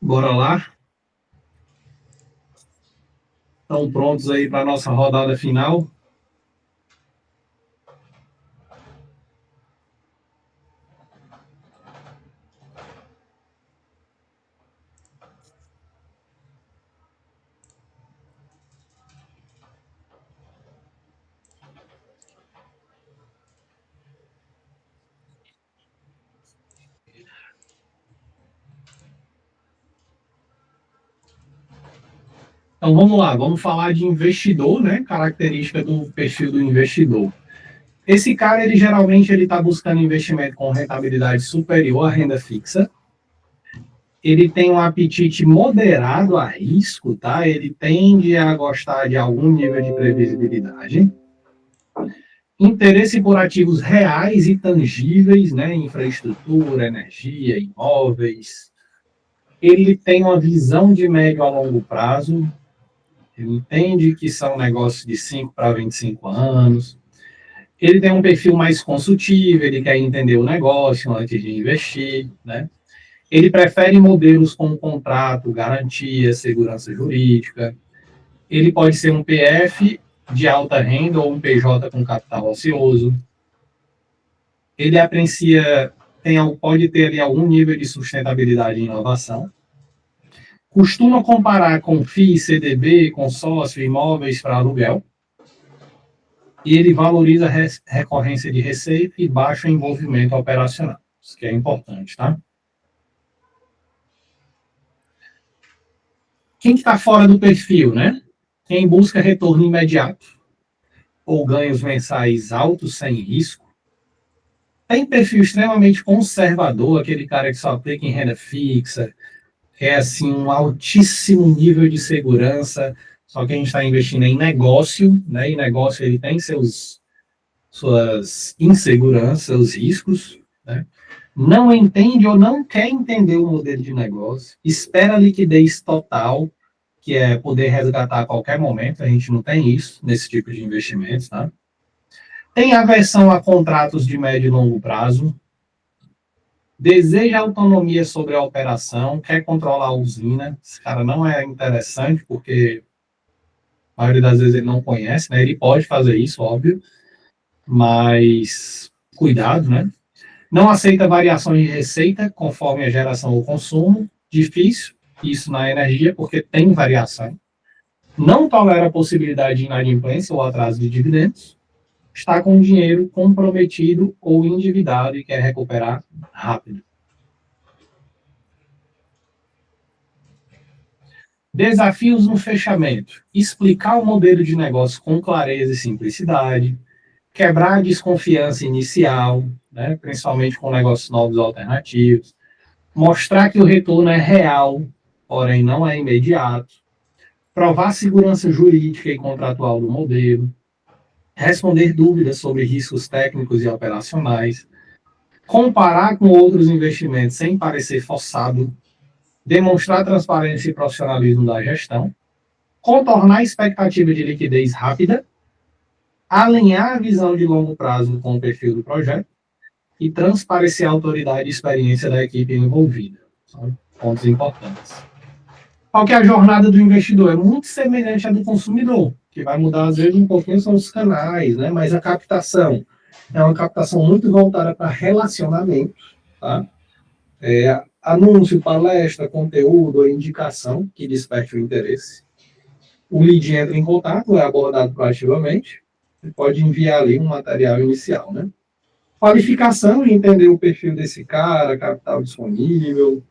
Bora lá? Estão prontos aí para a nossa rodada final? Então vamos lá, vamos falar de investidor, né? Característica do perfil do investidor. Esse cara, ele geralmente ele está buscando investimento com rentabilidade superior à renda fixa. Ele tem um apetite moderado a risco, tá? Ele tende a gostar de algum nível de previsibilidade. Interesse por ativos reais e tangíveis, né? Infraestrutura, energia, imóveis. Ele tem uma visão de médio a longo prazo. Ele entende que são negócios de 5 para 25 anos. Ele tem um perfil mais consultivo, ele quer entender o negócio antes de investir, né? Ele prefere modelos com contrato, garantia, segurança jurídica. Ele pode ser um PF de alta renda ou um PJ com capital ocioso. Ele aprecia, pode ter ali algum nível de sustentabilidade e inovação. Costuma comparar com FII, CDB, consórcio, imóveis para aluguel. E ele valoriza a recorrência de receita e baixo envolvimento operacional. Isso que é importante, tá? Quem está fora do perfil, né? Quem busca retorno imediato ou ganhos mensais altos sem risco. Tem perfil extremamente conservador, aquele cara que só aplica em renda fixa, é assim um altíssimo nível de segurança, só que a gente está investindo em negócio, né? E negócio ele tem suas inseguranças, seus riscos, né? Não entende ou não quer entender o modelo de negócio, espera liquidez total, que é poder resgatar a qualquer momento, a gente não tem isso nesse tipo de investimentos, tá? Tem aversão a contratos de médio e longo prazo, deseja autonomia sobre a operação, quer controlar a usina, esse cara não é interessante, porque a maioria das vezes ele não conhece, né? Ele pode fazer isso, óbvio, mas cuidado, né? Não aceita variações de receita conforme a geração ou consumo. Difícil isso na energia, porque tem variação. Não tolera a possibilidade de inadimplência ou atraso de dividendos. Está com o dinheiro comprometido ou endividado e quer recuperar rápido. Desafios no fechamento. Explicar o modelo de negócio com clareza e simplicidade. Quebrar a desconfiança inicial, né, principalmente com negócios novos alternativos. Mostrar que o retorno é real, porém não é imediato. Provar a segurança jurídica e contratual do modelo. Responder dúvidas sobre riscos técnicos e operacionais. Comparar com outros investimentos sem parecer forçado. Demonstrar transparência e profissionalismo da gestão. Contornar a expectativa de liquidez rápida. Alinhar a visão de longo prazo com o perfil do projeto e transparecer a autoridade e experiência da equipe envolvida. São pontos importantes. Qual que é a jornada do investidor? É muito semelhante à do consumidor, que vai mudar às vezes um pouquinho são os canais, né? Mas a captação é uma captação muito voltada para relacionamento, tá? Anúncio, palestra, conteúdo ou indicação que desperte o interesse. O lead entra em contato, é abordado proativamente, você pode enviar ali um material inicial, né? Qualificação e entender o perfil desse cara, capital disponível.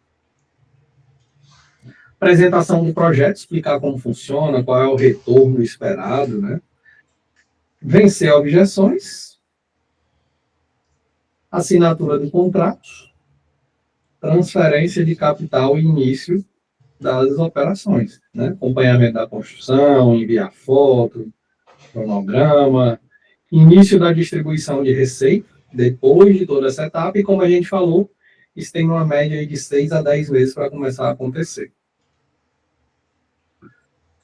Apresentação do projeto, explicar como funciona, qual é o retorno esperado, né? Vencer objeções. Assinatura do contrato. Transferência de capital e início das operações, né? Acompanhamento da construção, enviar foto, cronograma, início da distribuição de receita, depois de toda essa etapa, e como a gente falou, isso tem uma média de 6 a 10 meses para começar a acontecer.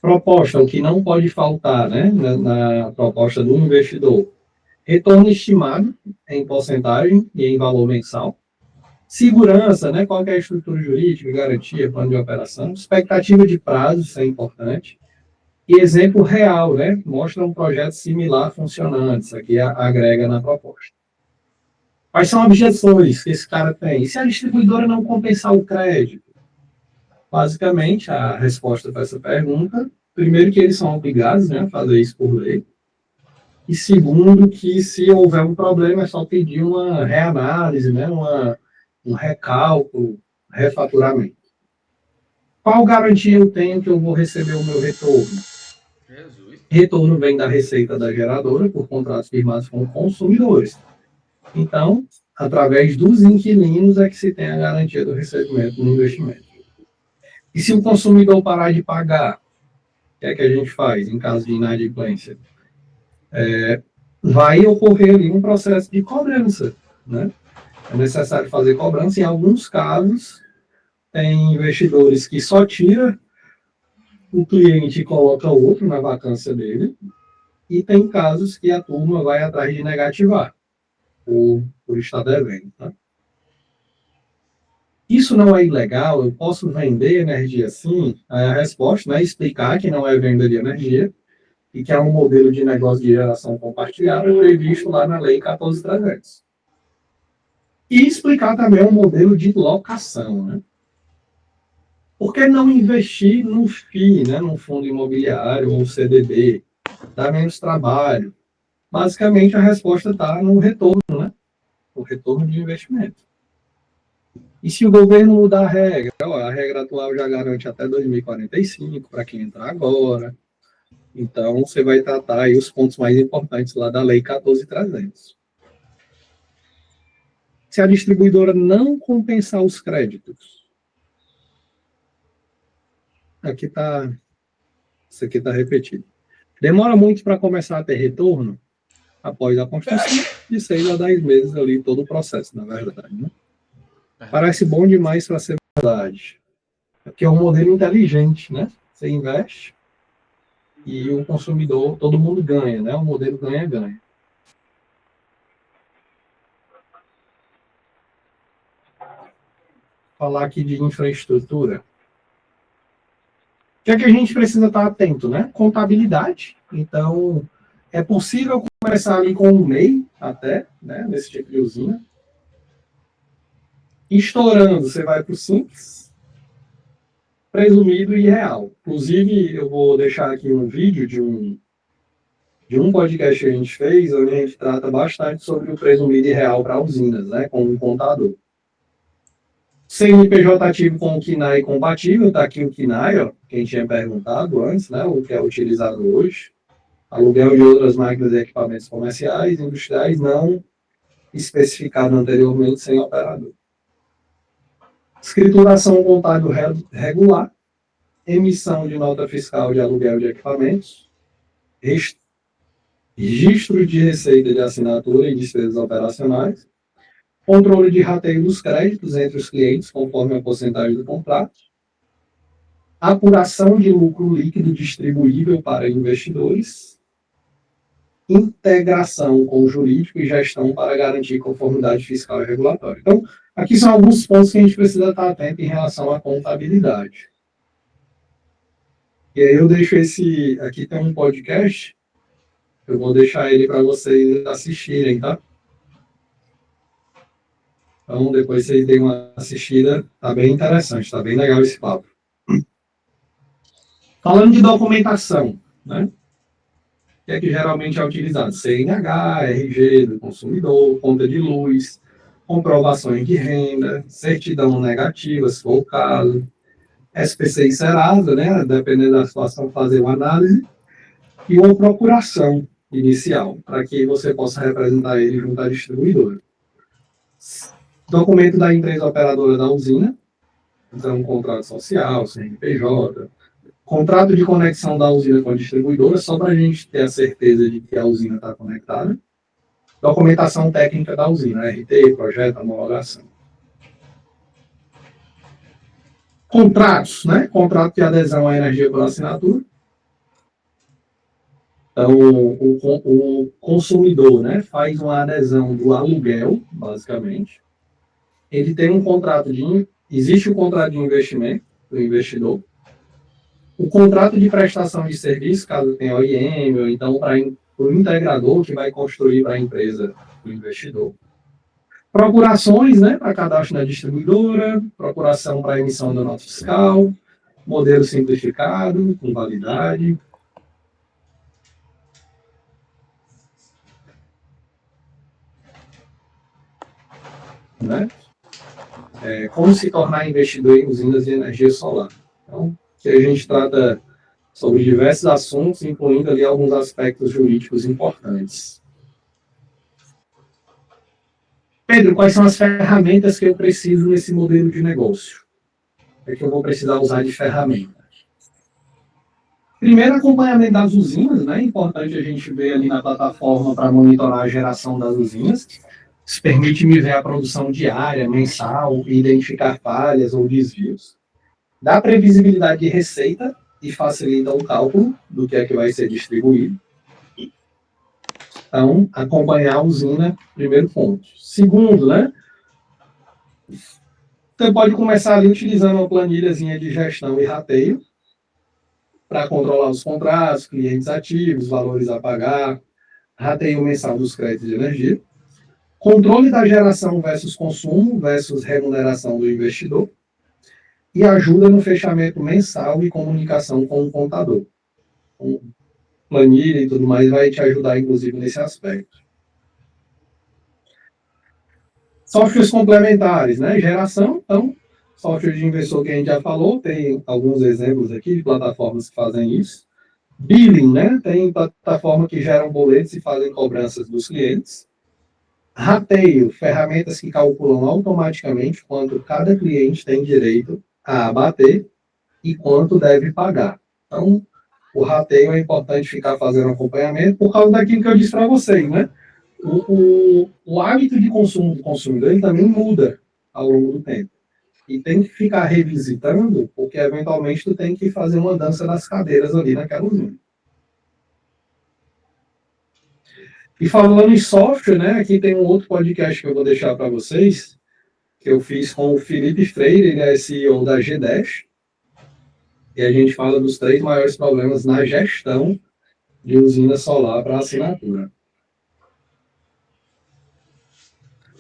Proposta, o que não pode faltar, né, na proposta do investidor. Retorno estimado em porcentagem e em valor mensal. Segurança, né? Qual que é a estrutura jurídica, garantia, plano de operação. Expectativa de prazo, isso é importante. E exemplo real, né? Mostra um projeto similar funcionando. Isso aqui agrega na proposta. Quais são objeções que esse cara tem? E se a distribuidora não compensar o crédito? Basicamente, a resposta para essa pergunta, primeiro que eles são obrigados, né, a fazer isso por lei. E segundo, que se houver um problema, é só pedir uma reanálise, né, um recálculo, refaturamento. Qual garantia eu tenho que eu vou receber o meu retorno? Jesus. Retorno vem da receita da geradora por contratos firmados com consumidores. Então, através dos inquilinos é que se tem a garantia do recebimento do investimento. E se o consumidor parar de pagar, o que é que a gente faz em caso de inadimplência? Vai ocorrer ali um processo de cobrança, né? É necessário fazer cobrança. Em alguns casos, tem investidores que só tira o cliente e coloca outro na vacância dele, e tem casos que a turma vai atrás de negativar por estar devendo. Tá? Isso não é ilegal? Eu posso vender energia sim? A resposta é explicar que não é venda de energia e que é um modelo de negócio de geração compartilhada previsto lá na Lei 14.300. E explicar também um modelo de locação, né? Por que não investir no FII, né, num fundo imobiliário ou CDB? Dá menos trabalho. Basicamente, a resposta está no retorno, né? O retorno de investimento. E se o governo mudar a regra? A regra atual já garante até 2045 para quem entrar agora. Então, você vai tratar aí os pontos mais importantes lá da Lei 14.300. Se a distribuidora não compensar os créditos, isso aqui está repetido. Demora muito para começar a ter retorno após a construção, de 6 a 10 meses ali, todo o processo, na verdade. Né? Parece bom demais para ser verdade. Porque é um modelo inteligente, né? Você investe e o consumidor, todo mundo ganha, né? O modelo ganha-ganha. Falar aqui de infraestrutura. O que é que a gente precisa estar atento, né? Contabilidade. Então, é possível começar ali com um MEI, até, né? Nesse tipo de usina. Estourando, você vai para o Simples, presumido e real. Inclusive, eu vou deixar aqui um vídeo de um podcast que a gente fez, onde a gente trata bastante sobre o presumido e real para usinas, né? Com um contador. CNPJ ativo com o KNAI compatível, está aqui o KNAI, ó, quem tinha perguntado antes, né, o que é utilizado hoje. Aluguel de outras máquinas e equipamentos comerciais, industriais, não especificado anteriormente, sem operador. Escrituração contábil regular, emissão de nota fiscal de aluguel de equipamentos, registro de receita de assinatura e despesas operacionais, controle de rateio dos créditos entre os clientes, conforme a porcentagem do contrato, apuração de lucro líquido distribuível para investidores, integração com o jurídico e gestão para garantir conformidade fiscal e regulatória. Então, aqui são alguns pontos que a gente precisa estar atento em relação à contabilidade. E aí eu deixo aqui tem um podcast, eu vou deixar ele para vocês assistirem, tá? Então, depois vocês deem uma assistida, tá bem interessante, tá bem legal esse papo. Falando de documentação, né? Que é que geralmente é utilizado? CNH, RG do consumidor, conta de luz, comprovações de renda, certidão negativa, se for o caso, SPC e Serasa, né? Dependendo da situação, fazer uma análise, e uma procuração inicial, para que você possa representar ele junto à distribuidora. Documento da empresa operadora da usina, então contrato social, CNPJ, contrato de conexão da usina com a distribuidora, só para a gente ter a certeza de que a usina está conectada. Documentação técnica da usina, RT, projeto, homologação. Contratos, né? Contrato de adesão à energia por assinatura. Então, o consumidor, né, faz uma adesão do aluguel, basicamente, ele tem um contrato existe o contrato de investimento do investidor, o contrato de prestação de serviço, caso tenha OIM, ou então para o integrador que vai construir para a empresa do investidor. Procurações, né, para cadastro na distribuidora, procuração para emissão da nota fiscal, modelo simplificado, com validade. Né? Como se tornar investidor em usinas de energia solar. Então, que a gente trata sobre diversos assuntos, incluindo ali alguns aspectos jurídicos importantes. Pedro, quais são as ferramentas que eu preciso nesse modelo de negócio? É que eu vou precisar usar de ferramenta. Primeiro, acompanhamento das usinas, né? É importante a gente ver ali na plataforma para monitorar a geração das usinas. Isso permite me ver a produção diária, mensal, e identificar falhas ou desvios. Dá previsibilidade de receita e facilita o cálculo do que é que vai ser distribuído. Então, acompanhar a usina, primeiro ponto. Segundo, né? Você pode começar ali utilizando uma planilhazinha de gestão e rateio para controlar os contratos, clientes ativos, valores a pagar, rateio mensal dos créditos de energia, controle da geração versus consumo versus remuneração do investidor e ajuda no fechamento mensal e comunicação com o contador. Então, planilha e tudo mais vai te ajudar, inclusive, nesse aspecto. Softwares complementares, né? Geração, então, software de investidor que a gente já falou, tem alguns exemplos aqui de plataformas que fazem isso. Billing, né? Tem plataforma que geram boletos e fazem cobranças dos clientes. Rateio, ferramentas que calculam automaticamente quanto cada cliente tem direito a abater e quanto deve pagar. Então, o rateio é importante ficar fazendo acompanhamento por causa daquilo que eu disse para vocês, né? O hábito de consumo do consumidor ele também muda ao longo do tempo. E tem que ficar revisitando, porque eventualmente tu tem que fazer uma dança das cadeiras ali naquela usina. E falando em software, né? Aqui tem um outro podcast que eu vou deixar para vocês, que eu fiz com o Felipe Freire, ele é CEO da G10, e a gente fala dos 3 maiores problemas na gestão de usina solar para assinatura.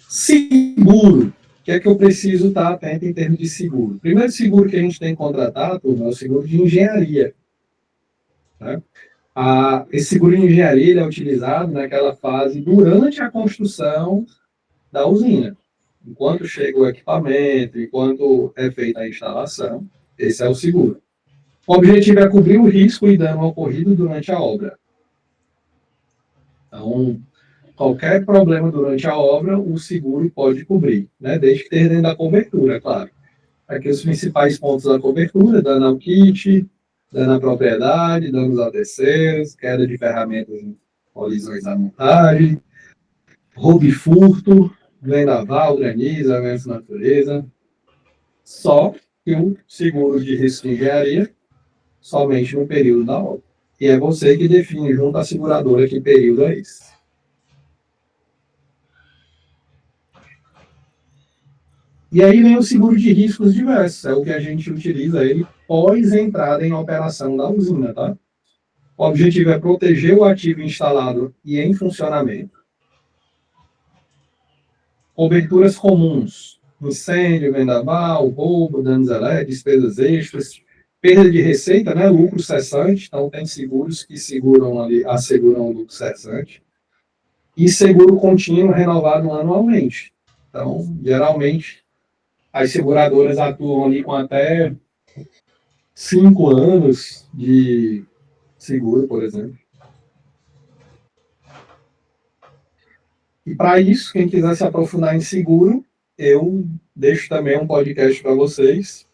Seguro. O que é que eu preciso estar atento em termos de seguro? O primeiro seguro que a gente tem que contratar, turma, é o seguro de engenharia. Né? Esse seguro de engenharia ele é utilizado naquela fase durante a construção da usina. Enquanto chega o equipamento, enquanto é feita a instalação, esse é o seguro. O objetivo é cobrir o risco e dano ocorrido durante a obra. Então, qualquer problema durante a obra, o seguro pode cobrir, né? Desde que esteja dentro da cobertura, claro. Aqui os principais pontos da cobertura: dano ao kit, dano à propriedade, danos a terceiros, queda de ferramentas em colisões à montagem, roubo e furto, vendaval, granizo, eventos de natureza. Só que o seguro de risco de engenharia somente no período da obra. E é você que define junto à seguradora que período é esse. E aí vem o seguro de riscos diversos, é o que a gente utiliza ele pós entrada em operação da usina, tá? O objetivo é proteger o ativo instalado e em funcionamento. Coberturas comuns: incêndio, vendaval, roubo, danos elétricos, despesas extras, perda de receita, né? Lucro cessante. Então, tem seguros que seguram ali, asseguram o lucro cessante. E seguro contínuo renovado anualmente. Então, geralmente, as seguradoras atuam ali com até 5 anos de seguro, por exemplo. E para isso, quem quiser se aprofundar em seguro, eu deixo também um podcast para vocês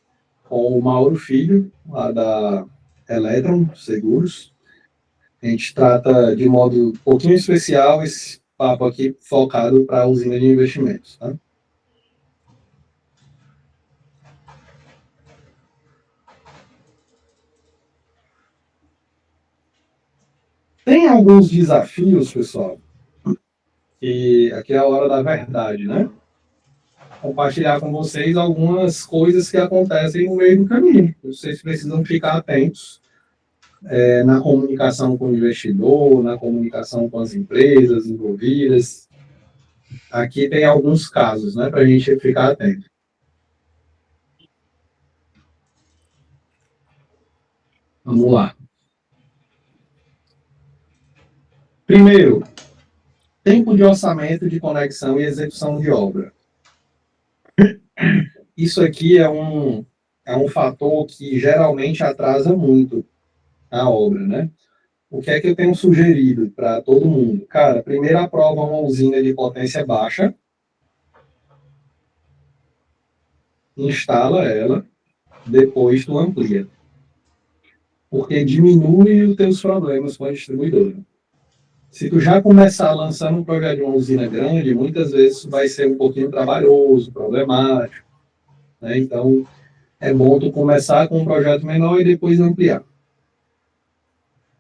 com o Mauro Filho, lá da Eletron Seguros. A gente trata de modo um pouquinho especial esse papo aqui focado para a usina de investimentos. Tá? Tem alguns desafios, pessoal, e aqui é a hora da verdade, né? compartilhar com vocês algumas coisas que acontecem no meio do caminho. Vocês precisam ficar atentos na comunicação com o investidor, na comunicação com as empresas envolvidas. Aqui tem alguns casos, né, para a gente ficar atento. Vamos lá. Primeiro, tempo de orçamento de conexão e execução de obra. Isso aqui é um fator que geralmente atrasa muito a obra, né? O que é que eu tenho sugerido para todo mundo? Cara, primeiro aprova uma usina de potência baixa, instala ela, depois tu amplia. Porque diminui os teus problemas com a distribuidora. Se tu já começar lançando um projeto de uma usina grande, muitas vezes vai ser um pouquinho trabalhoso, problemático, né? Então, é bom tu começar com um projeto menor e depois ampliar.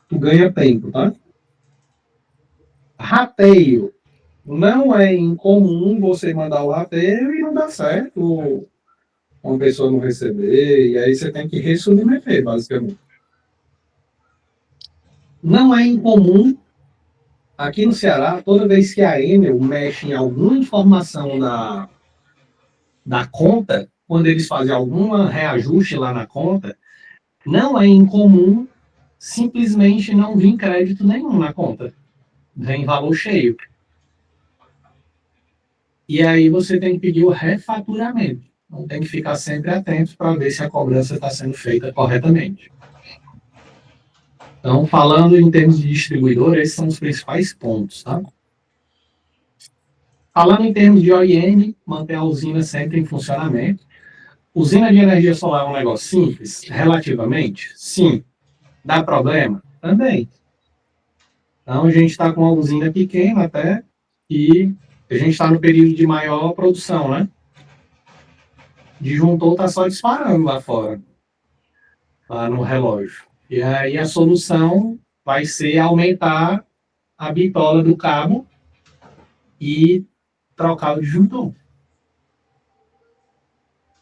Tu ganha tempo, tá? Rateio. Não é incomum você mandar o rateio e não dar certo, uma pessoa não receber, e aí você tem que ressubmeter, basicamente. Não é incomum, aqui no Ceará, toda vez que a Enel mexe em alguma informação da conta, quando eles fazem algum reajuste lá na conta, não é incomum simplesmente não vir crédito nenhum na conta. Vem valor cheio. E aí você tem que pedir o refaturamento. Então tem que ficar sempre atento para ver se a cobrança está sendo feita corretamente. Então, falando em termos de distribuidor, esses são os principais pontos, tá? Falando em termos de OIM, manter a usina sempre em funcionamento. Usina de energia solar é um negócio simples? Relativamente? Sim. Dá problema? Também. Então, a gente está com uma usina pequena até, e a gente está no período de maior produção, né? Disjuntor está só disparando lá fora, lá no relógio. E aí a solução vai ser aumentar a bitola do cabo e trocar o disjuntor.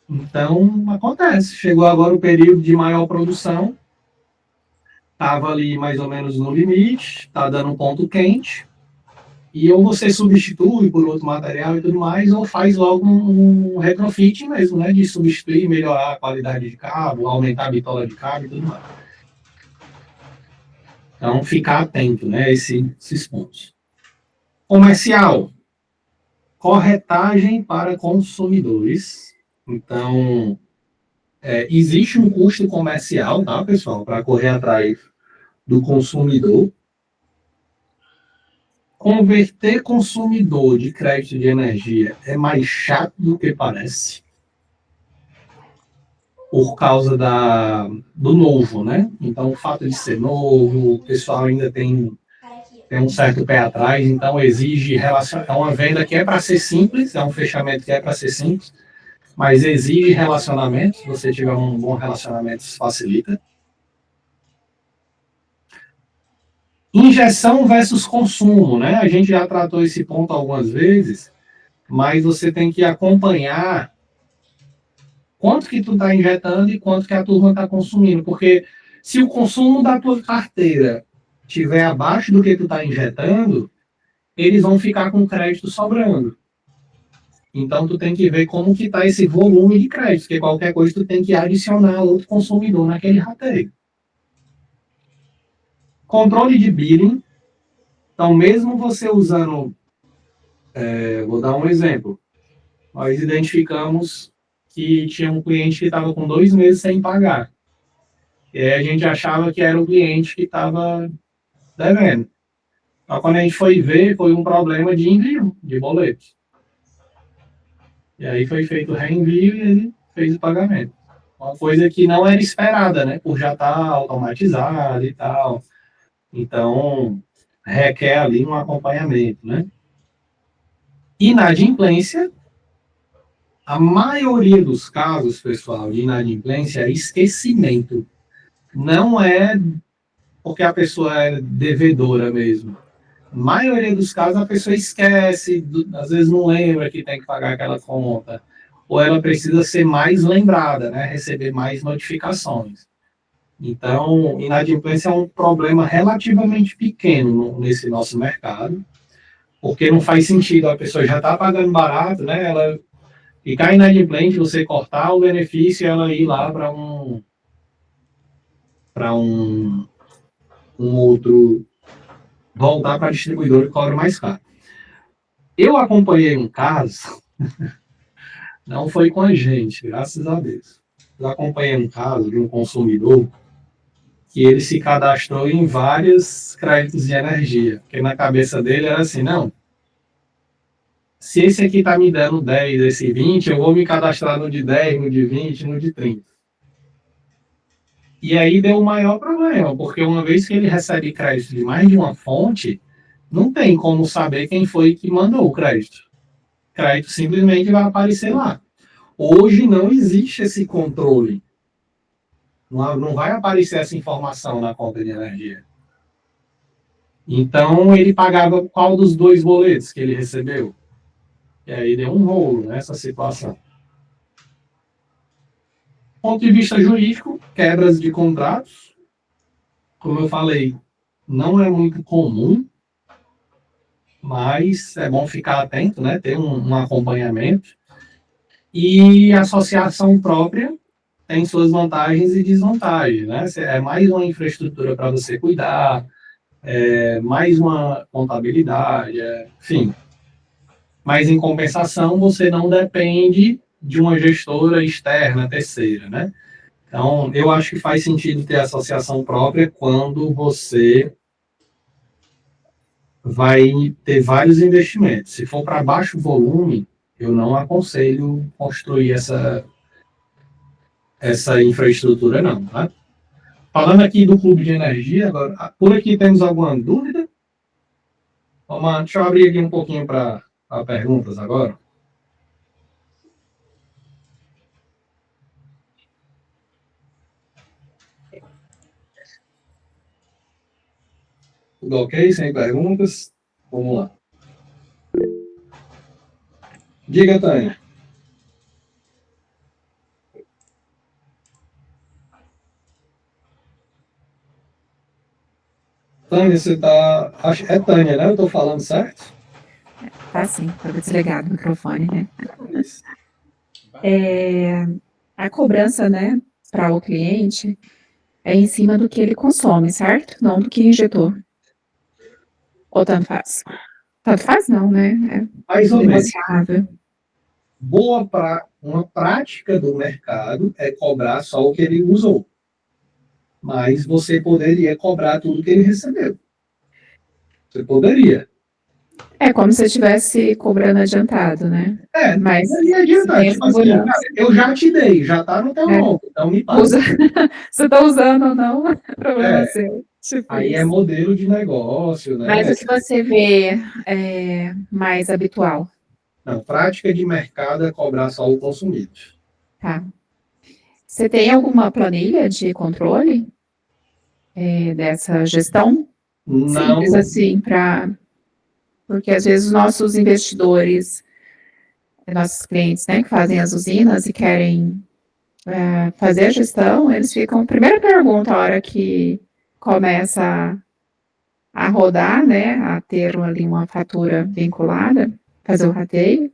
Então, acontece. Chegou agora o período de maior produção, estava ali mais ou menos no limite, está dando um ponto quente, e ou você substitui por outro material e tudo mais, ou faz logo um retrofit mesmo, né? De substituir, melhorar a qualidade de cabo, aumentar a bitola de cabo e tudo mais. Então, ficar atento, né? Esses pontos. Comercial. Corretagem para consumidores. Então, existe um custo comercial, tá, pessoal? Para correr atrás do consumidor. Converter consumidor de crédito de energia é mais chato do que parece. Por causa do novo, né? Então, o fato de ser novo, o pessoal ainda tem um certo pé atrás, então exige relacionamento. É uma venda que é para ser simples, é um fechamento que é para ser simples, mas exige relacionamento. Se você tiver um bom relacionamento, isso facilita. Injeção versus consumo, né? A gente já tratou esse ponto algumas vezes, mas você tem que acompanhar quanto que tu está injetando e quanto que a turma está consumindo, porque se o consumo da tua carteira estiver abaixo do que tu está injetando, eles vão ficar com crédito sobrando. Então, tu tem que ver como que está esse volume de crédito, porque qualquer coisa tu tem que adicionar outro consumidor naquele rateio. Controle de billing. Então, mesmo você usando... vou dar um exemplo. Nós identificamos que tinha um cliente que estava com 2 meses sem pagar. E aí a gente achava que era o cliente que estava devendo. Então, quando a gente foi ver, foi um problema de envio de boleto. E aí foi feito o reenvio e ele fez o pagamento. Uma coisa que não era esperada, né? Por já estar automatizado e tal. Então, requer ali um acompanhamento, né? Inadimplência. A maioria dos casos, pessoal, de inadimplência é esquecimento. Não é porque a pessoa é devedora mesmo. maioria dos casos a pessoa esquece, às vezes não lembra que tem que pagar aquela conta, ou ela precisa ser mais lembrada, né? Receber mais notificações. Então, inadimplência é um problema relativamente pequeno nesse nosso mercado, porque não faz sentido, a pessoa já está pagando barato, né? Ela ficar inadimplente, você cortar o benefício e ela ir lá para um outro, voltar para a distribuidora que cobra mais caro. Eu acompanhei um caso, não foi com a gente, graças a Deus. Eu acompanhei um caso de um consumidor que ele se cadastrou em vários créditos de energia, porque na cabeça dele era assim, não, se esse aqui está me dando 10, esse 20, eu vou me cadastrar no de 10, no de 20, no de 30. E aí deu o maior problema, porque uma vez que ele recebe crédito de mais de uma fonte, não tem como saber quem foi que mandou o crédito. O crédito simplesmente vai aparecer lá. Hoje não existe esse controle. Não vai aparecer essa informação na conta de energia. Então, ele pagava qual dos 2 boletos que ele recebeu? E aí deu um rolo nessa situação. Do ponto de vista jurídico, quebras de contratos, como eu falei, não é muito comum, mas é bom ficar atento, né? Ter um acompanhamento. E a associação própria tem suas vantagens e desvantagens, né? É mais uma infraestrutura para você cuidar, mais uma contabilidade, enfim. Mas, em compensação, você não depende de uma gestora externa, terceira, né? Então, eu acho que faz sentido ter associação própria quando você vai ter vários investimentos. Se for para baixo volume, eu não aconselho construir essa infraestrutura, não, tá? Falando aqui do clube de energia, agora, por aqui temos alguma dúvida? Deixa eu abrir aqui um pouquinho para perguntas agora. Tudo ok? Sem perguntas? Vamos lá. Diga, Tânia. Tânia, você tá... É Tânia, né? Eu tô falando certo? Tá sim, estava desligado o microfone, né? A cobrança, né, para o cliente é em cima do que ele consome, certo? Não do que injetou. Ou tanto faz? Tanto faz não, né? Mais ou menos. Negociável. Uma prática do mercado é cobrar só o que ele usou. Mas você poderia cobrar tudo que ele recebeu. Você poderia. É como se estivesse cobrando adiantado, né? Mas não ia adiantar. Tipo assim, cara, eu já te dei, já tá no teu nome, então me paga. Você tá usando ou não, problema seu. Tipo aí isso. é modelo de negócio, né? Mas o que você vê mais habitual? Não, prática de mercado é cobrar só o consumido. Tá. Você tem alguma planilha de controle dessa gestão? Não. Simples assim, porque às vezes os nossos investidores, nossos clientes, né, que fazem as usinas e querem fazer a gestão, eles ficam. Primeira pergunta, a hora que começa a rodar, né, a ter ali uma fatura vinculada, fazer o rateio,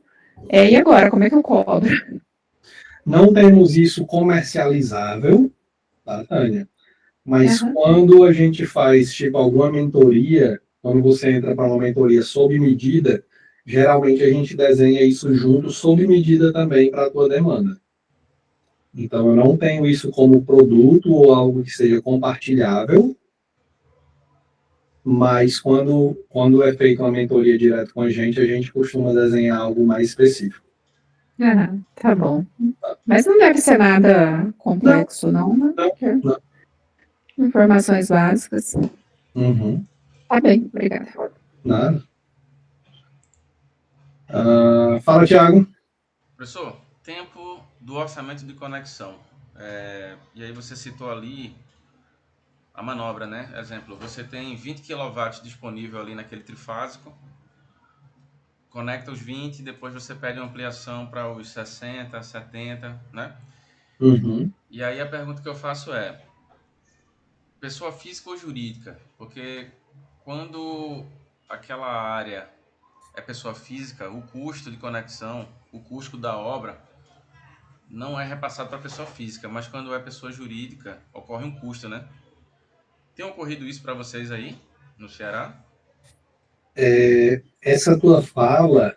e agora, como é que eu cobro? Não temos isso comercializável, tá, Tânia? Mas quando a gente faz, tipo, alguma mentoria, quando você entra para uma mentoria sob medida, geralmente a gente desenha isso junto, sob medida também para a tua demanda. Então, eu não tenho isso como produto ou algo que seja compartilhável, mas quando é feita uma mentoria direto com a gente costuma desenhar algo mais específico. Tá bom. Mas não deve ser nada complexo, não, né? Não. Informações básicas. Uhum. Tá bem, obrigada. Nada. Fala, Thiago. Professor, tempo do orçamento de conexão. E aí você citou ali a manobra, né? Exemplo, você tem 20 kW disponível ali naquele trifásico, conecta os 20, depois você pede uma ampliação para os 60, 70, né? Uhum. E aí a pergunta que eu faço é, pessoa física ou jurídica? Porque quando aquela área é pessoa física, o custo de conexão, o custo da obra não é repassado para a pessoa física, mas quando é pessoa jurídica, ocorre um custo, né? Tem ocorrido isso para vocês aí, no Ceará? Essa tua fala,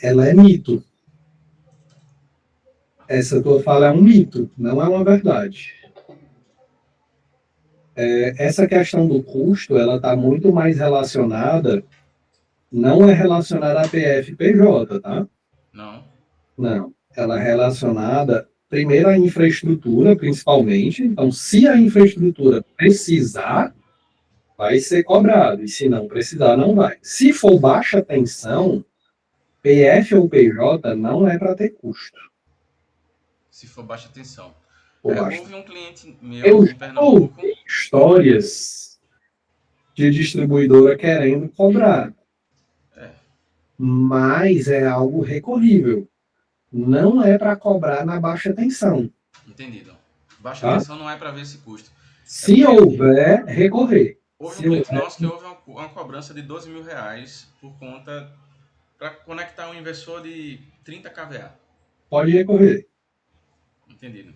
ela é mito. Essa tua fala é um mito, não é uma verdade. Essa questão do custo, ela está muito mais relacionada, não é relacionada a PF e PJ, tá? Não. Não. Ela é relacionada, primeiro, à infraestrutura, principalmente. Então, se a infraestrutura precisar, vai ser cobrado. E se não precisar, não vai. Se for baixa tensão, PF ou PJ não é para ter custo. Se for baixa tensão. Baixa. Houve um cliente meu Eu em Pernambuco. ouvi histórias de distribuidora querendo cobrar. Mas é algo recorrível. Não é para cobrar na baixa tensão. Entendido. Baixa Tá? tensão não é para ver esse custo. Se houver, recorrer. Houve um cliente nosso que houve uma cobrança de 12 mil reais por conta para conectar um inversor de 30 kVA. Pode recorrer. Entendido.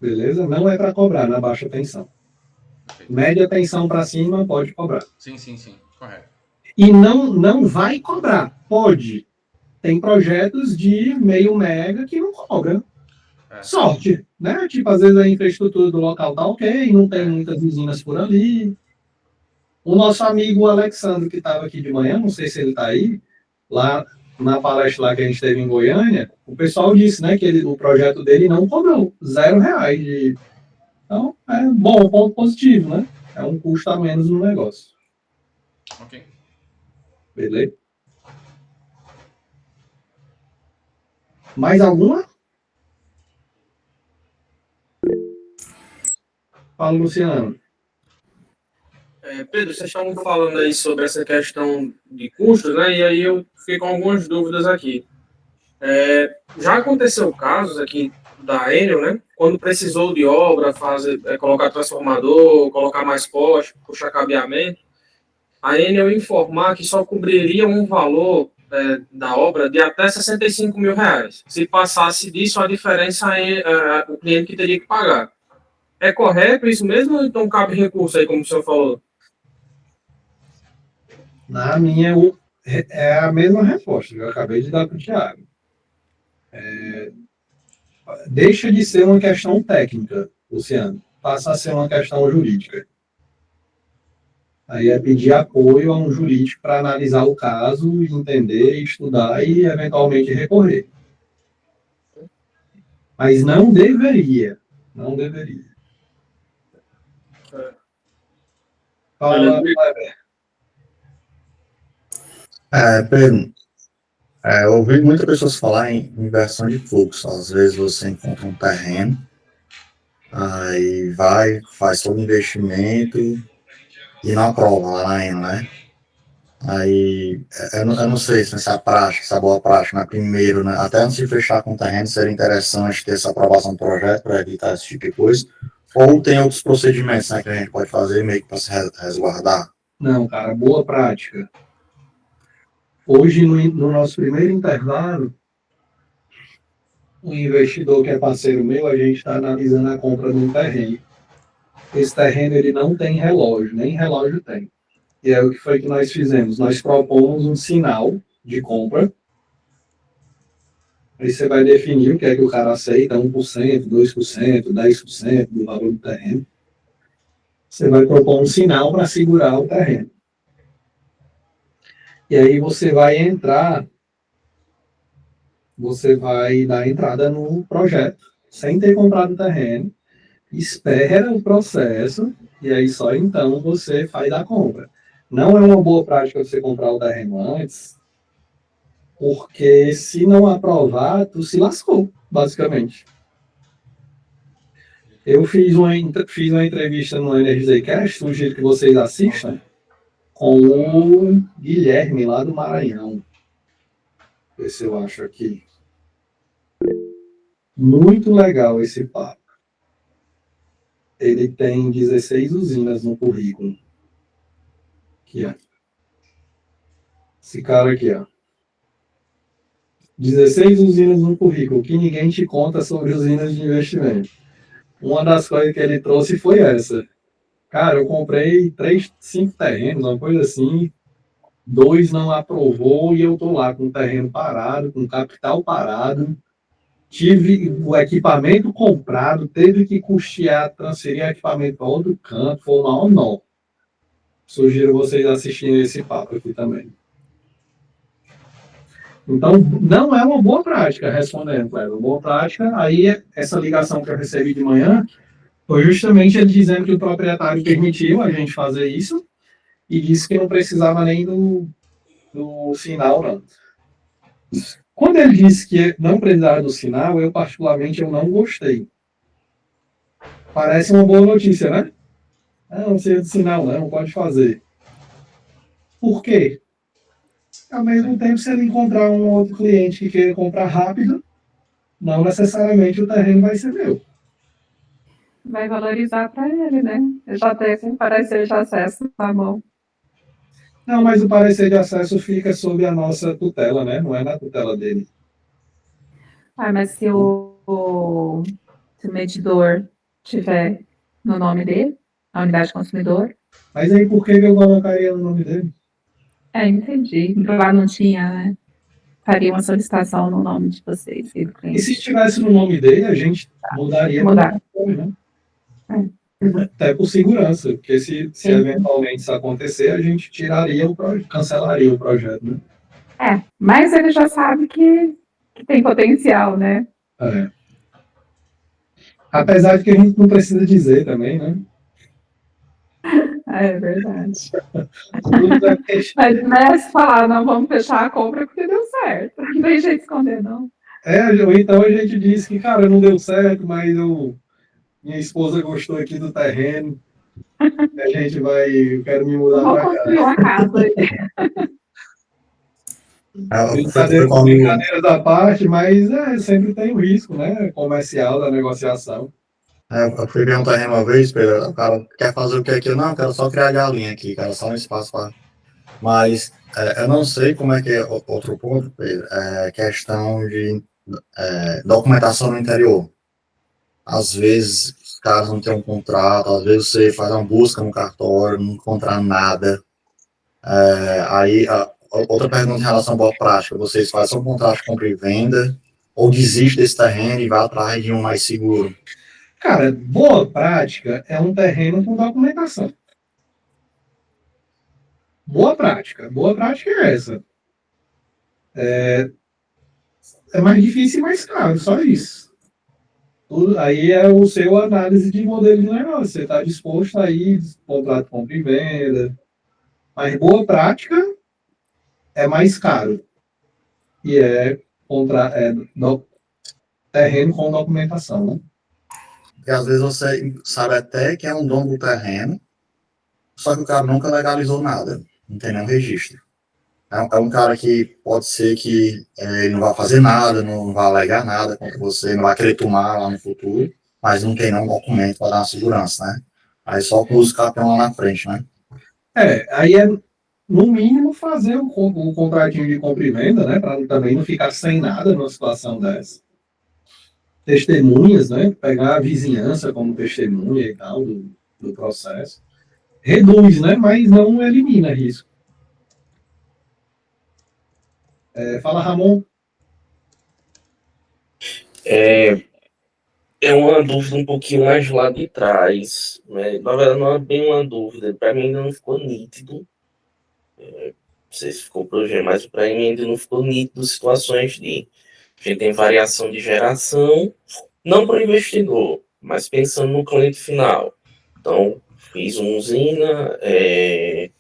Beleza? Não é para cobrar na baixa tensão. Perfeito. Média tensão para cima, pode cobrar. Sim. Correto. E não vai cobrar. Pode. Tem projetos de meio mega que não cobram. Sorte, né? Tipo, às vezes a infraestrutura do local tá ok, não tem muitas usinas por ali. O nosso amigo Alexandre, que estava aqui de manhã, não sei se ele está aí, lá na palestra lá que a gente teve em Goiânia, o pessoal disse, né, que o projeto dele não cobrou, R$0. Então, é bom, ponto positivo, né? É um custo a menos no negócio. Ok. Beleza? Mais alguma? Fala, Luciano. Pedro, vocês estavam falando aí sobre essa questão de custos, né? E aí eu fiquei com algumas dúvidas aqui. Já aconteceu casos aqui da Enel, né? Quando precisou de obra, colocar transformador, colocar mais poste, puxar cabeamento, a Enel informar que só cobriria um valor da obra de até 65 mil reais. Se passasse disso, a diferença o cliente que teria que pagar. É correto isso mesmo ou então cabe recurso aí, como o senhor falou? Na minha, é a mesma resposta que eu acabei de dar para o Thiago. Deixa de ser uma questão técnica, Luciano, passa a ser uma questão jurídica. Aí é pedir apoio a um jurídico para analisar o caso, entender, estudar e eventualmente recorrer. Mas não deveria. Não deveria. Fala, Kleber. Pedro, eu ouvi muitas pessoas falar em inversão de fluxo. Às vezes você encontra um terreno, aí vai, faz todo o investimento e não aprova lá na ENA, né? Aí, eu não sei se essa prática, essa boa prática, na primeiro, né, até antes de fechar com o terreno, seria interessante ter essa aprovação do projeto para evitar esse tipo de coisa. Ou tem outros procedimentos, né, que a gente pode fazer meio que para se resguardar? Não, cara, boa prática. Hoje, no nosso primeiro intervalo, o investidor que é parceiro meu, a gente está analisando a compra de um terreno. Esse terreno ele não tem relógio, nem relógio tem. E é o que foi que nós fizemos. Nós propomos um sinal de compra. Aí você vai definir o que é que o cara aceita, 1%, 2%, 10% do valor do terreno. Você vai propor um sinal para segurar o terreno. E aí você vai dar entrada no projeto, sem ter comprado o terreno, espera o processo, e aí só então você faz a compra. Não é uma boa prática você comprar o terreno antes, porque se não aprovar, tu se lascou, basicamente. Eu fiz uma entrevista no EnergyCast, sugiro que vocês assistam, com o Guilherme, lá do Maranhão. Ver se eu acho aqui. Muito legal esse papo. Ele tem 16 usinas no currículo. Aqui, ó. Esse cara aqui, ó. 16 usinas no currículo, que ninguém te conta sobre usinas de investimento. Uma das coisas que ele trouxe foi essa. Cara, eu comprei 5 terrenos, uma coisa assim. 2 não aprovou e eu tô lá com o terreno parado, com o capital parado. Tive o equipamento comprado, teve que custear, transferir o equipamento para outro canto, foi uma ou não. Sugiro vocês assistirem esse papo aqui também. Então, não é uma boa prática, respondendo, Cleber. Uma boa prática, aí essa ligação que eu recebi de manhã foi justamente ele dizendo que o proprietário permitiu a gente fazer isso e disse que não precisava nem do sinal, não. Quando ele disse que não precisava do sinal, eu particularmente eu não gostei. Parece uma boa notícia, né? Não precisa do sinal, não pode fazer. Por quê? Ao mesmo tempo, se ele encontrar um outro cliente que queira comprar rápido, não necessariamente o terreno vai ser meu. Vai valorizar para ele, né? Ele já tem um parecer de acesso na mão. Não, mas o parecer de acesso fica sob a nossa tutela, né? Não é na tutela dele. Mas se o medidor tiver no nome dele, a unidade consumidor. Mas aí por que eu colocaria no nome dele? Entendi. Lá não tinha, né? Faria uma solicitação no nome de vocês. E se tivesse no nome dele, a gente mudaria o nome, né? Até por segurança, porque se eventualmente isso acontecer, a gente cancelaria o projeto, né? Mas ele já sabe que tem potencial, né? Apesar de que a gente não precisa dizer também, né? É verdade. Mas não é se falar, não, vamos fechar a compra porque deu certo. Não tem jeito de esconder, não. Então a gente disse que, cara, não deu certo, mas minha esposa gostou aqui do terreno. Eu quero me mudar para cá. Vou construir uma casa aí. Brincadeiras à parte, mas sempre tem o risco, né? Comercial da negociação. Eu fui ver um terreno uma vez, Pedro, o cara quer fazer o que aqui? Não, eu quero só criar galinha aqui, quero só um espaço para... Mas eu não sei como é que é outro ponto, Pedro, questão de documentação no interior. Às vezes os caras não têm um contrato, às vezes você faz uma busca no cartório, não encontrar nada. Outra pergunta em relação à boa prática, vocês fazem um contrato de compra e venda ou desistem desse terreno e vai atrás de um mais seguro? Cara, boa prática é um terreno com documentação. Boa prática é essa. É mais difícil e mais caro, só isso. Aí é o seu análise de modelo de negócio. Você está disposto a ir contrato de compra e venda. Mas boa prática é mais caro. E terreno com documentação, né? Porque às vezes você sabe até que é um dono do terreno, só que o cara nunca legalizou nada, não tem nenhum registro. É um cara que pode ser que ele não vai fazer nada, não vai alegar nada contra você, não vai querer tomar lá no futuro, mas não tem nenhum documento para dar uma segurança, né? Aí só usa o capão lá na frente, né? Aí no mínimo, fazer o contratinho de compra e venda, né? Para também não ficar sem nada numa situação dessa. Testemunhas, né? Pegar a vizinhança como testemunha e tal do processo. Reduz, né? Mas não elimina risco. Fala, Ramon. É uma dúvida um pouquinho mais lá de trás, né? Na verdade, não é bem uma dúvida. Para mim ainda não ficou nítido. Não sei se ficou para hoje, mas para mim ainda não ficou nítido situações de... A gente tem variação de geração, não para o investidor, mas pensando no cliente final. Então, fiz uma usina, e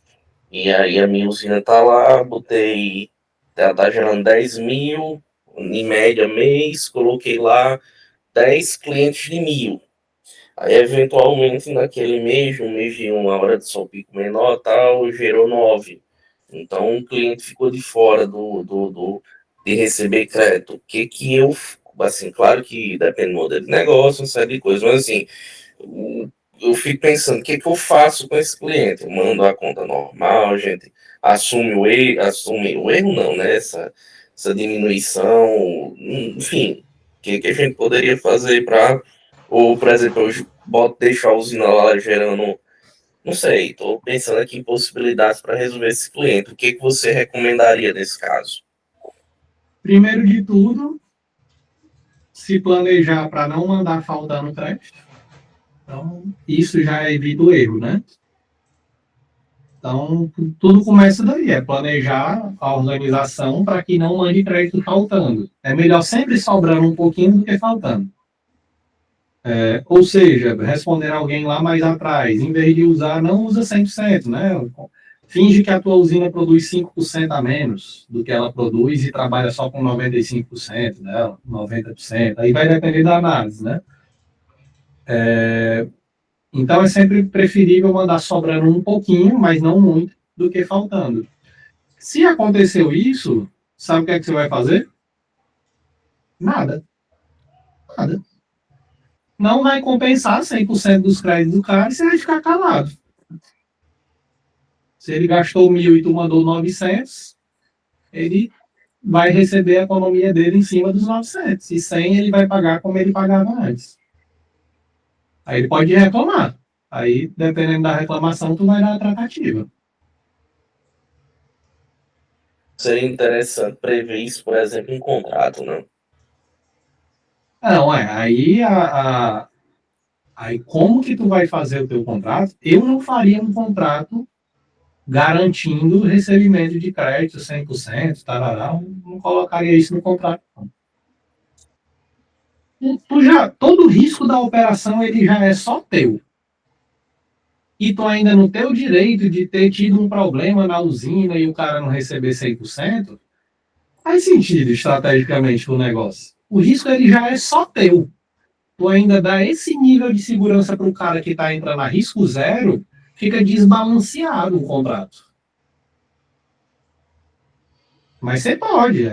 aí a minha usina está lá, botei... Está gerando 10 mil, em média, mês, coloquei lá 10 clientes de 1.000. Aí, eventualmente, naquele mês, no mês de 1, a hora de sol pico menor, tal, gerou 9. Então, o cliente ficou de fora de receber crédito. O que eu, assim, claro que depende do modelo de negócio, uma série de coisas, mas assim, eu fico pensando, o que eu faço com esse cliente? Eu mando a conta normal, a gente assume o erro não, né? Essa diminuição, enfim, o que a gente poderia fazer para, ou, por exemplo, eu deixo a usina lá gerando, não sei, estou pensando aqui em possibilidades para resolver esse cliente. O que você recomendaria nesse caso? Primeiro de tudo, se planejar para não mandar faltando crédito. Então, isso já evita o erro, né? Então, tudo começa daí, é planejar a organização para que não mande crédito faltando. É melhor sempre sobrando um pouquinho do que faltando. Ou seja, responder alguém lá mais atrás, em vez de usar, não usa 100%, né? Finge que a tua usina produz 5% a menos do que ela produz e trabalha só com 95% dela, 90%. Aí vai depender da análise, né? Então, é sempre preferível mandar sobrando um pouquinho, mas não muito, do que faltando. Se aconteceu isso, sabe o que é que você vai fazer? Nada. Nada. Não vai compensar 100% dos créditos do cara e você vai ficar calado. Se ele gastou 1.000 e tu mandou 900, ele vai receber a economia dele em cima dos 900. E 100 ele vai pagar como ele pagava antes. Aí ele pode reclamar. Aí, dependendo da reclamação, tu vai dar a tratativa. Seria interessante prever isso, por exemplo, em contrato, né? Não, aí como que tu vai fazer o teu contrato? Eu não faria um contrato garantindo o recebimento de crédito 100%, tarará, não colocaria isso no contrato. Não. Todo o risco da operação ele já é só teu. E tu ainda no teu direito de ter tido um problema na usina e o cara não receber 100%, faz sentido estrategicamente o negócio. O risco ele já é só teu. Tu ainda dá esse nível de segurança para o cara que está entrando a risco zero, fica desbalanceado o contrato. Mas você pode,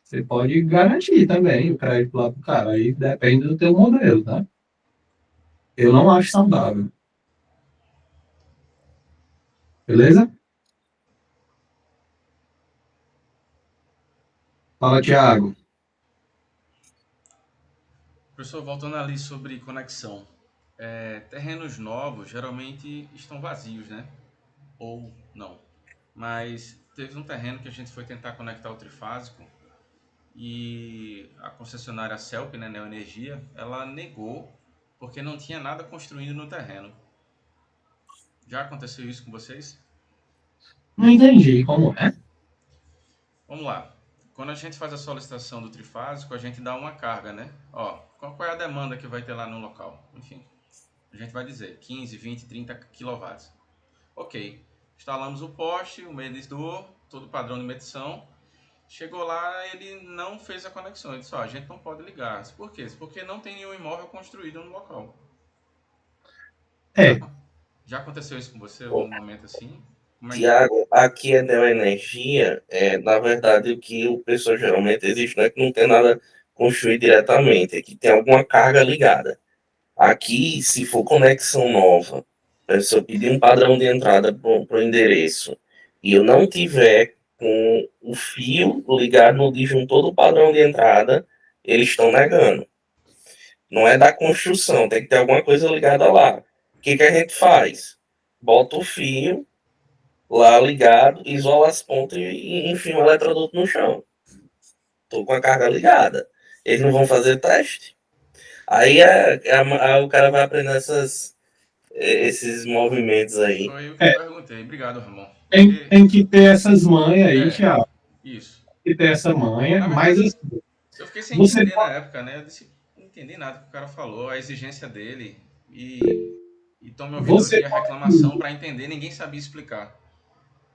você pode garantir também o crédito lá pro cara, aí depende do teu modelo, tá? Eu não acho saudável. Beleza? Fala, Thiago. Professor, voltando ali sobre conexão. Terrenos novos geralmente estão vazios, né? Ou não. Mas teve um terreno que a gente foi tentar conectar o trifásico e a concessionária CELP, né, Neoenergia, ela negou porque não tinha nada construído no terreno. Já aconteceu isso com vocês? Não entendi como é. Vamos lá. Quando a gente faz a solicitação do trifásico, a gente dá uma carga, né? Ó, qual é a demanda que vai ter lá no local? Enfim, a gente vai dizer 15, 20, 30 kW. Ok. Instalamos o poste, o medidor, todo padrão de medição. Chegou lá, ele não fez a conexão. Ele disse, a gente não pode ligar. Por quê? Porque não tem nenhum imóvel construído no local. Já aconteceu isso com você algum momento assim? Tiago, aqui é Neoenergia, na verdade o que o pessoal geralmente existe não é que não tem nada construído diretamente, é que tem alguma carga ligada. Aqui, se for conexão nova, se eu pedir um padrão de entrada para o endereço e eu não tiver com o fio ligado no disjuntor do padrão de entrada, eles estão negando. Não é da construção, tem que ter alguma coisa ligada lá. O que a gente faz? Bota o fio lá ligado, isola as pontas e enfim o eletroduto no chão. Tô com a carga ligada. Eles não vão fazer teste? Aí o cara vai aprender esses movimentos aí. Foi o que eu perguntei. Obrigado, Ramon. Tem que ter essas manhas aí, Thiago. Isso. Tem que ter essa manha, mas assim, eu fiquei sem entender na época, né? Eu disse, não entendi nada que o cara falou, a exigência dele e tô me ouvindo aqui a reclamação para entender, ninguém sabia explicar.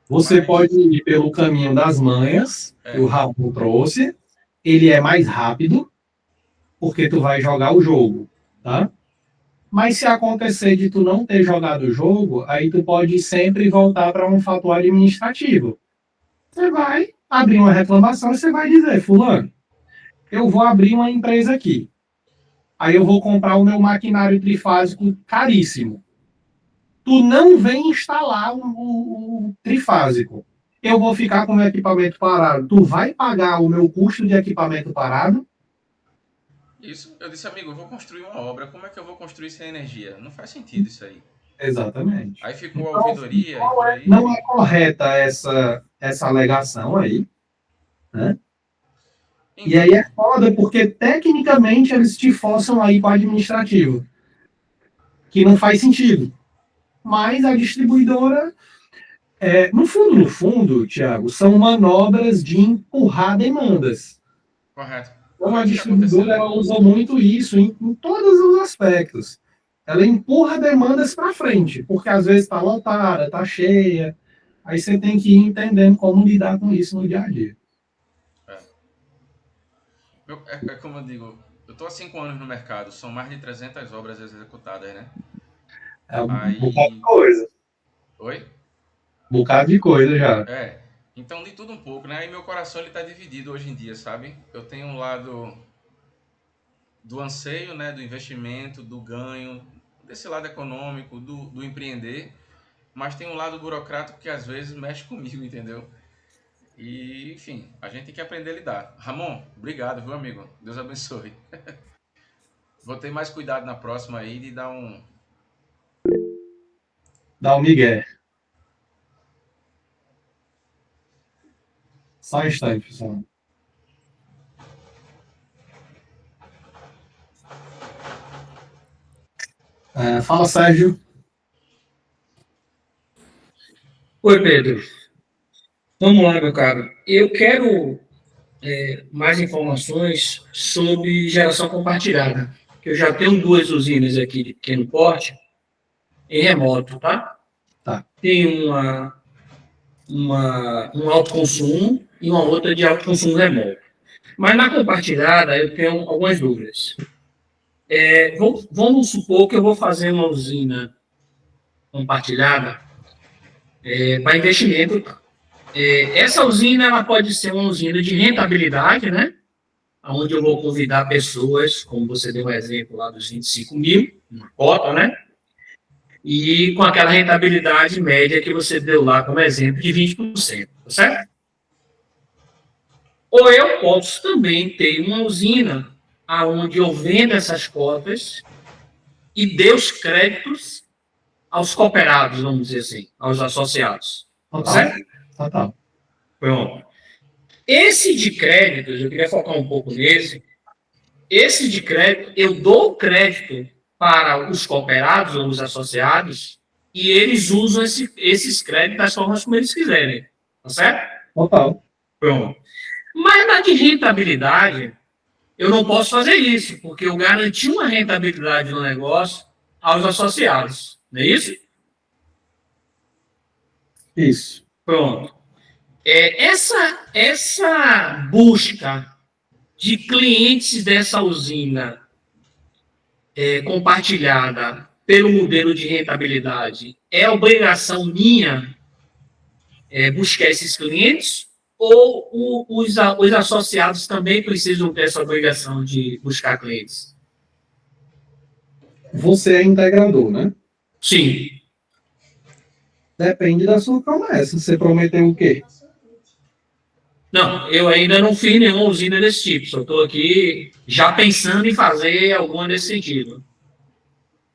Você pode ir pelo caminho das manhas, que o Ramon trouxe. Ele é mais rápido, porque tu vai jogar o jogo, tá? Mas se acontecer de tu não ter jogado o jogo, aí tu pode sempre voltar para um fator administrativo. Você vai abrir uma reclamação e você vai dizer, fulano, eu vou abrir uma empresa aqui. Aí eu vou comprar o meu maquinário trifásico caríssimo. Tu não vem instalar o trifásico. Eu vou ficar com o meu equipamento parado. Tu vai pagar o meu custo de equipamento parado? Isso, eu disse, amigo, eu vou construir uma obra, como é que eu vou construir sem energia? Não faz sentido isso aí. Exatamente. Aí ficou a Então, ouvidoria e por aí. não é correta essa alegação aí, né? E aí é foda porque tecnicamente eles te forçam aí para o administrativo, que não faz sentido. Mas a distribuidora, no fundo, Thiago, são manobras de empurrar demandas. Correto. Então a distribuidora ela usa muito isso em todos os aspectos. Ela empurra demandas para frente, porque às vezes está lotada, está cheia. Aí você tem que ir entendendo como lidar com isso no dia a dia. É como eu digo, eu estou há 5 anos no mercado, são mais de 300 obras executadas, né? É um Aí... bocado de coisa. Oi? Bocado de coisa já. Então de tudo um pouco, né? E meu coração ele tá dividido hoje em dia, sabe? Eu tenho um lado do anseio, né? Do investimento, do ganho, desse lado econômico, do empreender, mas tem um lado burocrático que às vezes mexe comigo, entendeu? E, enfim, a gente tem que aprender a lidar. Ramon, obrigado, viu, amigo? Deus abençoe. Vou ter mais cuidado na próxima aí de dar um... Dá um migué. Só um instante, pessoal. Fala, Sérgio. Oi, Pedro. Vamos lá, meu caro. Eu quero mais informações sobre geração compartilhada. Eu já tenho 2 usinas aqui de pequeno porte em remoto, tá? Tá. Tem um alto consumo e uma outra de alto consumo remoto. Mas na compartilhada eu tenho algumas dúvidas. Vamos supor que eu vou fazer uma usina compartilhada para investimento. Essa usina ela pode ser uma usina de rentabilidade, né? Onde eu vou convidar pessoas, como você deu um exemplo lá dos 25 mil, uma cota, né? E com aquela rentabilidade média que você deu lá como exemplo de 20%, tá certo? Ou eu posso também ter uma usina onde eu vendo essas cotas e dê os créditos aos cooperados, vamos dizer assim, aos associados. Tá certo? Total. Pronto. Esse de créditos, eu queria focar um pouco nesse. Esse de crédito, eu dou crédito para os cooperados ou os associados e eles usam esses créditos das formas como eles quiserem. Tá certo? Total. Pronto. Mas na de rentabilidade, eu não posso fazer isso, porque eu garanti uma rentabilidade no negócio aos associados. Não é isso? Isso. Pronto. Essa busca de clientes dessa usina compartilhada pelo modelo de rentabilidade é obrigação minha buscar esses clientes ou os associados também precisam ter essa obrigação de buscar clientes? Você é integrador, né? Sim. Depende da sua promessa. Você prometeu o quê? Não, eu ainda não fiz nenhuma usina desse tipo. Só estou aqui já pensando em fazer alguma nesse sentido.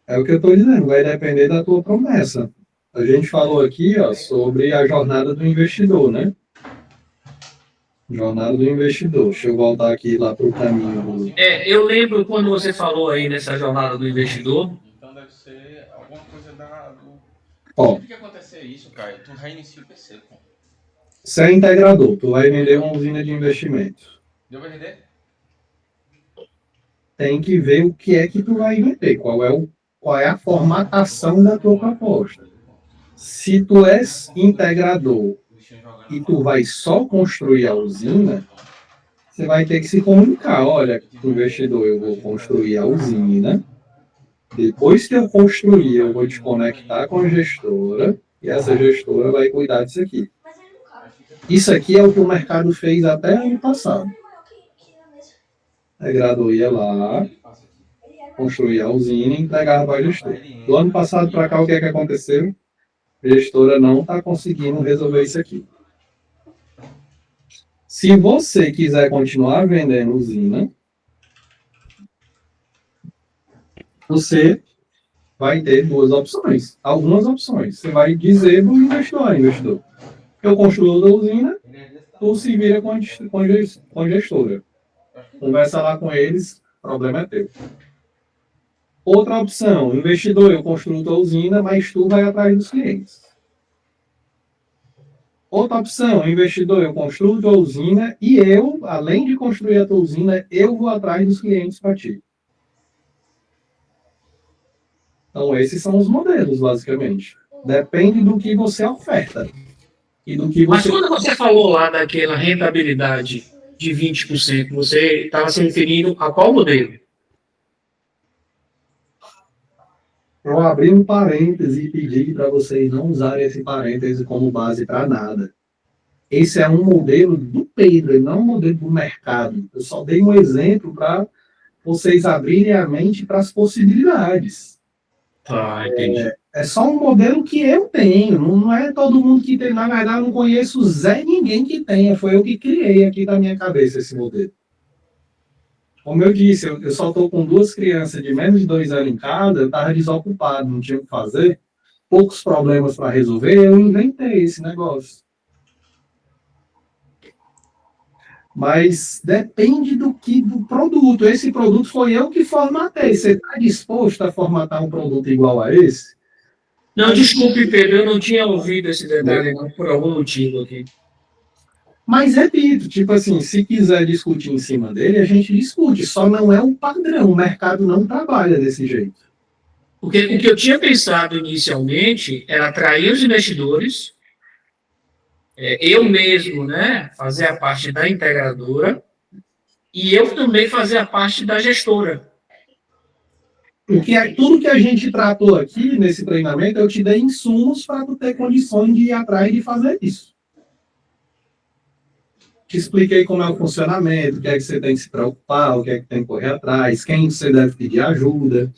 É o que eu estou dizendo. Vai depender da tua promessa. A gente falou aqui sobre a jornada do investidor, né? Jornada do investidor. Deixa eu voltar aqui lá para o caminho. Eu lembro quando você falou aí nessa jornada do investidor. Então deve ser alguma coisa do... Ó. Sempre que acontecer isso, Caio, tu reinicia o PC, pô. Você é integrador. Tu vai vender uma usina de investimento. Deu pra entender? Tem que ver o que é que tu vai vender. Qual é a formatação da tua proposta. Se tu és integrador e tu vai só construir a usina, você vai ter que se comunicar. Olha, investidor, eu vou construir a usina Depois que eu construir, eu vou te conectar com a gestora e essa gestora vai cuidar disso aqui. Isso aqui é o que o mercado fez até ano passado. A Grador ia lá, construía a usina e entregava para a gestora. Do ano passado para cá, o que é que aconteceu? A gestora não está conseguindo resolver isso aqui. Se você quiser continuar vendendo usina, você vai ter duas opções, algumas opções. Você vai dizer para o investidor, eu construo a usina, tu se vira com a gestora. Conversa lá com eles, o problema é teu. Outra opção, investidor, eu construo a usina, mas tu vai atrás dos clientes. Outra opção, investidor, eu construo a tua usina e eu, além de construir a tua usina, eu vou atrás dos clientes para ti. Então, esses são os modelos, basicamente. Depende do que você oferta. E do que Mas você... quando você falou lá daquela rentabilidade de 20%, você estava se referindo a qual modelo? Eu abri um parêntese e pedi para vocês não usarem esse parêntese como base para nada. Esse é um modelo do Pedro, e não um modelo do mercado. Eu só dei um exemplo para vocês abrirem a mente para as possibilidades. Ah, entendi. É só um modelo que eu tenho. Não é todo mundo que tem. Na verdade, eu não conheço Zé ninguém que tenha. Foi eu que criei aqui na minha cabeça esse modelo. Como eu disse, eu só estou com 2 crianças de menos de 2 anos em casa, eu estava desocupado, não tinha o que fazer, poucos problemas para resolver, eu inventei esse negócio. Mas depende do produto. Esse produto foi eu que formatei. Você está disposto a formatar um produto igual a esse? Não, desculpe, Pedro, eu não tinha ouvido esse detalhe não, por algum motivo aqui. Mas repito, tipo assim, se quiser discutir em cima dele, a gente discute. Só não é um padrão. O mercado não trabalha desse jeito. Porque o que eu tinha pensado inicialmente era atrair os investidores, eu mesmo, né, fazer a parte da integradora e eu também fazer a parte da gestora. Porque tudo que a gente tratou aqui nesse treinamento, eu te dei insumos para tu ter condições de ir atrás de fazer isso. Te expliquei como é o funcionamento, o que é que você tem que se preocupar, o que é que tem que correr atrás, quem você deve pedir ajuda.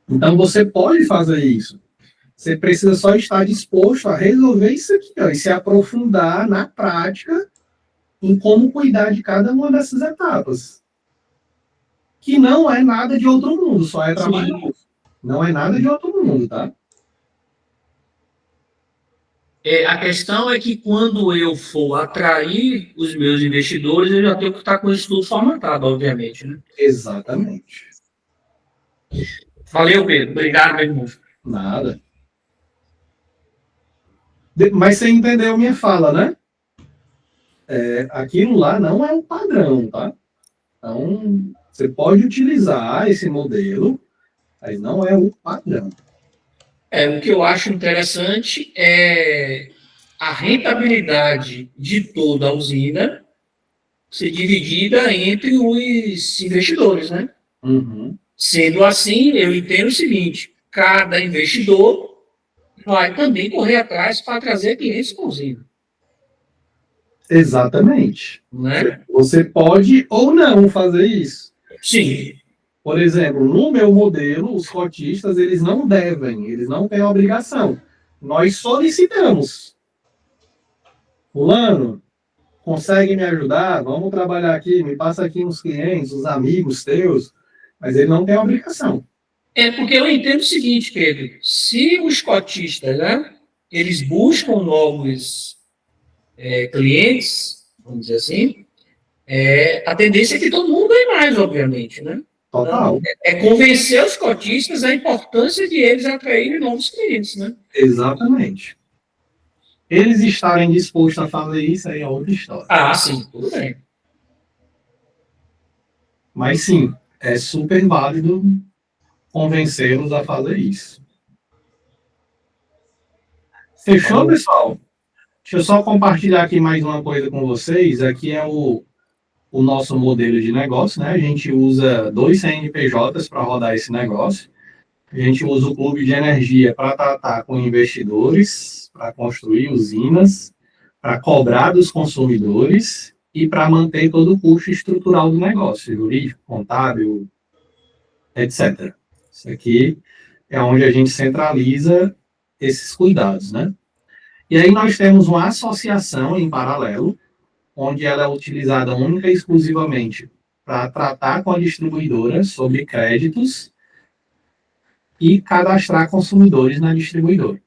Então, você pode fazer isso. Você precisa só estar disposto a resolver isso aqui, ó, e se aprofundar na prática em como cuidar de cada uma dessas etapas. Que não é nada de outro mundo, só é trabalho. Não é nada de outro mundo, tá? A questão é que quando eu for atrair os meus investidores, eu já tenho que estar com isso tudo formatado, obviamente. Né? Exatamente. Valeu, Pedro. Obrigado, meu irmão. Nada. Mas você entendeu minha fala, né? Aquilo lá não é um padrão, tá? Então, você pode utilizar esse modelo, mas não é o padrão. O que eu acho interessante é a rentabilidade de toda a usina ser dividida entre os investidores, né? Uhum. Sendo assim, eu entendo o seguinte, cada investidor vai também correr atrás para trazer clientes para a usina. Exatamente. Né? Você pode ou não fazer isso. Sim. Por exemplo, no meu modelo, os cotistas, eles não devem, eles não têm obrigação. Nós solicitamos. Fulano, consegue me ajudar? Vamos trabalhar aqui, me passa aqui uns clientes, uns amigos teus, mas ele não tem obrigação. Porque eu entendo o seguinte, Pedro, se os cotistas, né, eles buscam novos clientes, vamos dizer assim, a tendência é que todo mundo ganhe mais, obviamente, né? Total. Convencer os cotistas a importância de eles atraírem novos clientes, né? Exatamente. Eles estarem dispostos a fazer isso aí é outra história. Ah, sim, tudo bem. Mas sim, é super válido convencê-los a fazer isso. Fechou, pessoal? Deixa eu só compartilhar aqui mais uma coisa com vocês. Aqui é o o nosso modelo de negócio, né? A gente usa 2 CNPJs para rodar esse negócio. A gente usa o clube de energia para tratar com investidores, para construir usinas, para cobrar dos consumidores e para manter todo o custo estrutural do negócio, jurídico, contábil, etc. Isso aqui é onde a gente centraliza esses cuidados, né? E aí nós temos uma associação em paralelo, onde ela é utilizada única e exclusivamente para tratar com a distribuidora sobre créditos e cadastrar consumidores na distribuidora.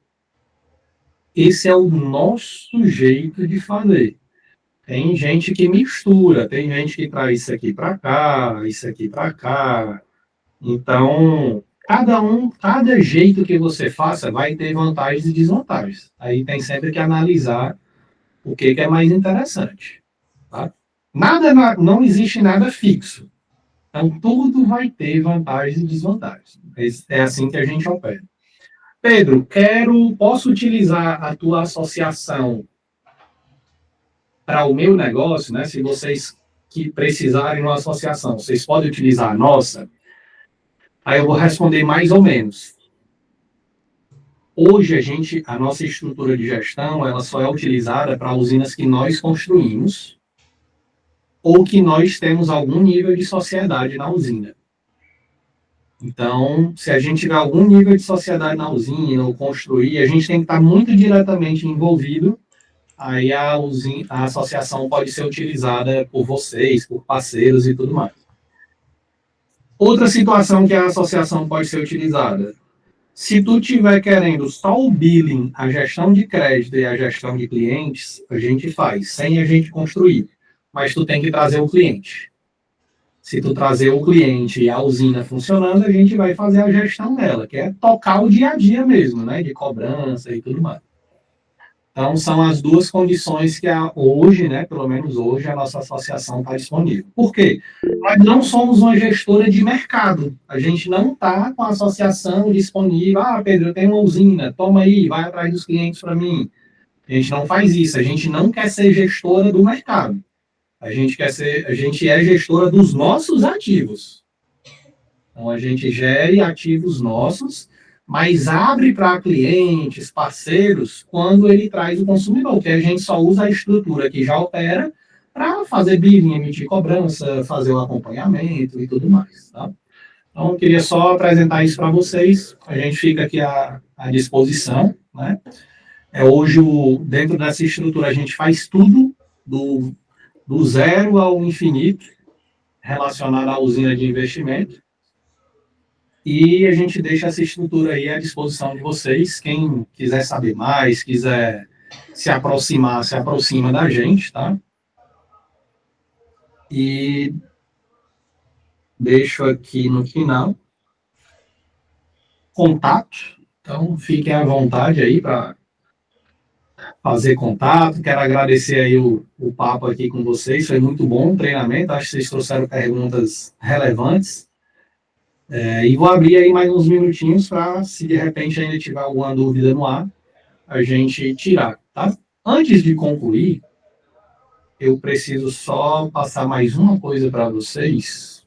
Esse é o nosso jeito de fazer. Tem gente que mistura, tem gente que traz isso aqui para cá, isso aqui para cá. Então, cada jeito que você faça vai ter vantagens e desvantagens. Aí tem sempre que analisar o que é mais interessante. Tá? Não existe nada fixo. Então, tudo vai ter vantagens e desvantagens. É assim que a gente opera. Pedro, posso utilizar a tua associação para o meu negócio, né? Se vocês que precisarem de uma associação, vocês podem utilizar a nossa? Aí eu vou responder mais ou menos. Hoje, a nossa estrutura de gestão, ela só é utilizada para usinas que nós construímos ou que nós temos algum nível de sociedade na usina. Então, se a gente tiver algum nível de sociedade na usina ou construir, a gente tem que estar muito diretamente envolvido, aí a associação pode ser utilizada por vocês, por parceiros e tudo mais. Outra situação que a associação pode ser utilizada, se tu estiver querendo só o billing, a gestão de crédito e a gestão de clientes, a gente faz, sem a gente construir. Mas tu tem que trazer o cliente. Se tu trazer o cliente e a usina funcionando, a gente vai fazer a gestão dela, que é tocar o dia a dia mesmo, né? De cobrança e tudo mais. Então, são as duas condições que hoje, né? Pelo menos hoje, a nossa associação está disponível. Por quê? Nós não somos uma gestora de mercado. A gente não está com a associação disponível. Ah, Pedro, eu tenho uma usina, toma aí, vai atrás dos clientes para mim. A gente não faz isso. A gente não quer ser gestora do mercado. A gente é gestora dos nossos ativos. Então, a gente gere ativos nossos, mas abre para clientes, parceiros, quando ele traz o consumidor, porque a gente só usa a estrutura que já opera para fazer billing, emitir cobrança, fazer o acompanhamento e tudo mais. Tá? Então, eu queria só apresentar isso para vocês. A gente fica aqui à disposição. Né? Hoje, dentro dessa estrutura, a gente faz tudo do zero ao infinito, relacionado à usina de investimento. E a gente deixa essa estrutura aí à disposição de vocês. Quem quiser saber mais, quiser se aproximar, se aproxima da gente, tá? E deixo aqui no final contato. Então, fiquem à vontade aí para fazer contato. Quero agradecer aí o papo aqui com vocês, foi muito bom o treinamento, acho que vocês trouxeram perguntas relevantes. E vou abrir aí mais uns minutinhos para, se de repente ainda tiver alguma dúvida no ar, a gente tirar, tá? Antes de concluir, eu preciso só passar mais uma coisa para vocês.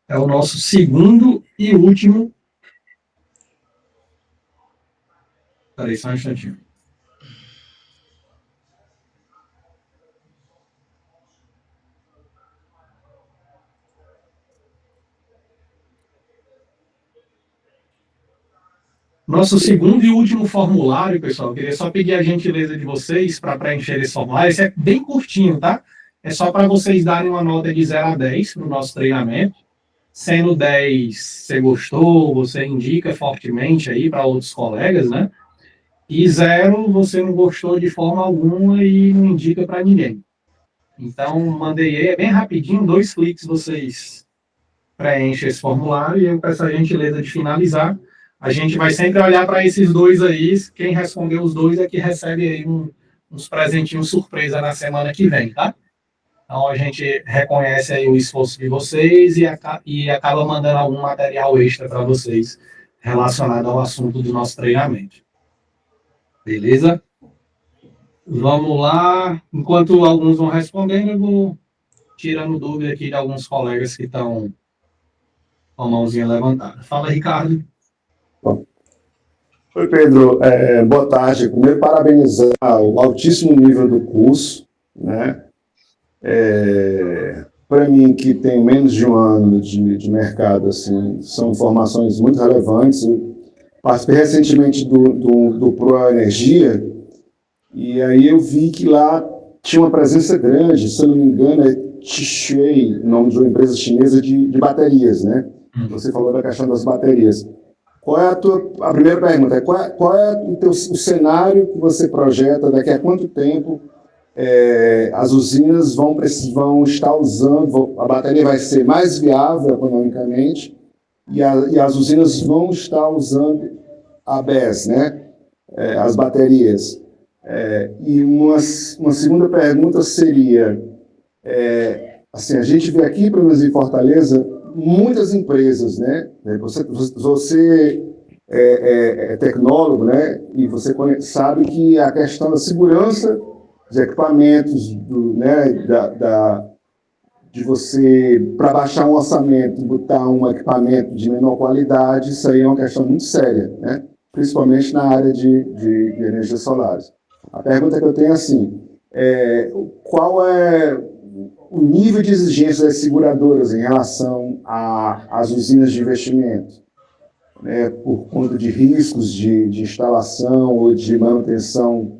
É o nosso segundo e último. Espera aí, só um instantinho. Nosso segundo e último formulário, pessoal, eu queria só pedir a gentileza de vocês para preencher esse formulário. Esse é bem curtinho, tá? É só para vocês darem uma nota de 0 a 10 para o nosso treinamento. Sendo 10, você gostou, você indica fortemente aí para outros colegas, né? E 0, você não gostou de forma alguma e não indica para ninguém. Então, mandei aí, é bem rapidinho, 2 cliques vocês preenchem esse formulário e eu peço a gentileza de finalizar. A gente vai sempre olhar para esses 2 aí, quem responder os 2 é que recebe aí uns presentinhos surpresa na semana que vem, tá? Então, a gente reconhece aí o esforço de vocês e acaba mandando algum material extra para vocês relacionado ao assunto do nosso treinamento. Beleza? Vamos lá. Enquanto alguns vão respondendo, eu vou tirando dúvida aqui de alguns colegas que estão com a mãozinha levantada. Fala, Ricardo. Oi, Pedro. Boa tarde. Primeiro, parabenizar o altíssimo nível do curso, né? Para mim, que tenho menos de um ano de mercado, assim, são informações muito relevantes. Eu participei recentemente do Pro Energia, e aí eu vi que lá tinha uma presença grande, se eu não me engano, é Tishui, nome de uma empresa chinesa de baterias, né? Você falou da questão das baterias. Qual é a primeira pergunta? Qual é o cenário que você projeta, daqui a quanto tempo as usinas vão estar usando, a bateria vai ser mais viável economicamente e as usinas vão estar usando a BES, né? As baterias. E uma segunda pergunta seria, assim, a gente vê aqui, pelo menos em Fortaleza, muitas empresas, né? Você é tecnólogo, né? E você sabe que a questão da segurança de equipamentos, de você, para baixar um orçamento, botar um equipamento de menor qualidade, isso aí é uma questão muito séria, né? Principalmente na área de energias solares. A pergunta que eu tenho é assim, qual é o nível de exigência das seguradoras em relação às usinas de investimento, né, por conta de riscos de instalação ou de manutenção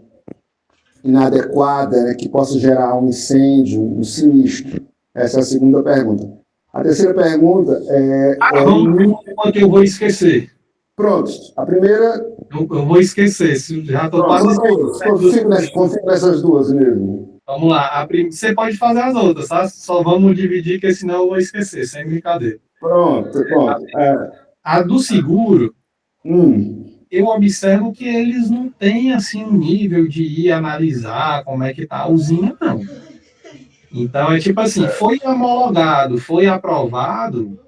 inadequada, né, que possa gerar um incêndio, um sinistro? Essa é a segunda pergunta. A terceira pergunta Uma que eu vou esquecer. Pronto, a primeira... Eu vou esquecer, já estou quase esquecendo. Confio nessas duas mesmo. Vamos lá, você pode fazer as outras, tá? Só vamos dividir, que senão eu vou esquecer, sem brincadeira. Pronto. A do seguro, eu observo que eles não têm, assim, um nível de ir analisar como é que está a usina, não. Então, é tipo assim, foi homologado, foi aprovado,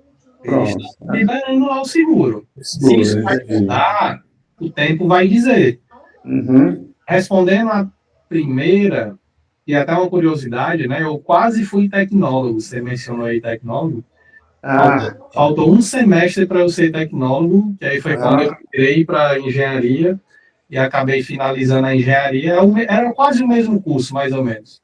eles estão liberando lá o seguro. Se isso vai mudar, o tempo vai dizer. Respondendo a primeira, e até uma curiosidade, né? Eu quase fui tecnólogo, você mencionou aí tecnólogo. Faltou um semestre para eu ser tecnólogo, que aí foi quando eu entrei para engenharia e acabei finalizando a engenharia. Era quase o mesmo curso, mais ou menos.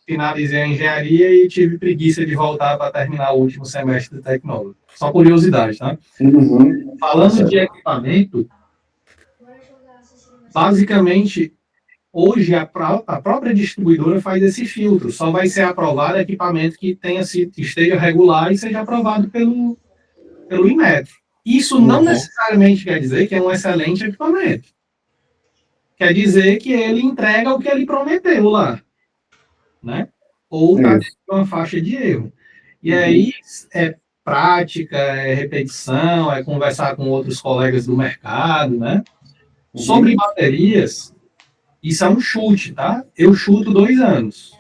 Finalizei a engenharia e tive preguiça de voltar para terminar o último semestre de tecnólogo. Só curiosidade, tá? Falando de equipamento, basicamente, hoje a própria distribuidora faz esse filtro. Só vai ser aprovado equipamento que esteja regular e seja aprovado pelo Inmetro. Isso não necessariamente quer dizer que é um excelente equipamento. Quer dizer que ele entrega o que ele prometeu lá, né? Ou está dentro de uma faixa de erro. E aí é prática, é repetição, é conversar com outros colegas do mercado, né? Sobre baterias, isso é um chute, tá? Eu chuto 2 anos.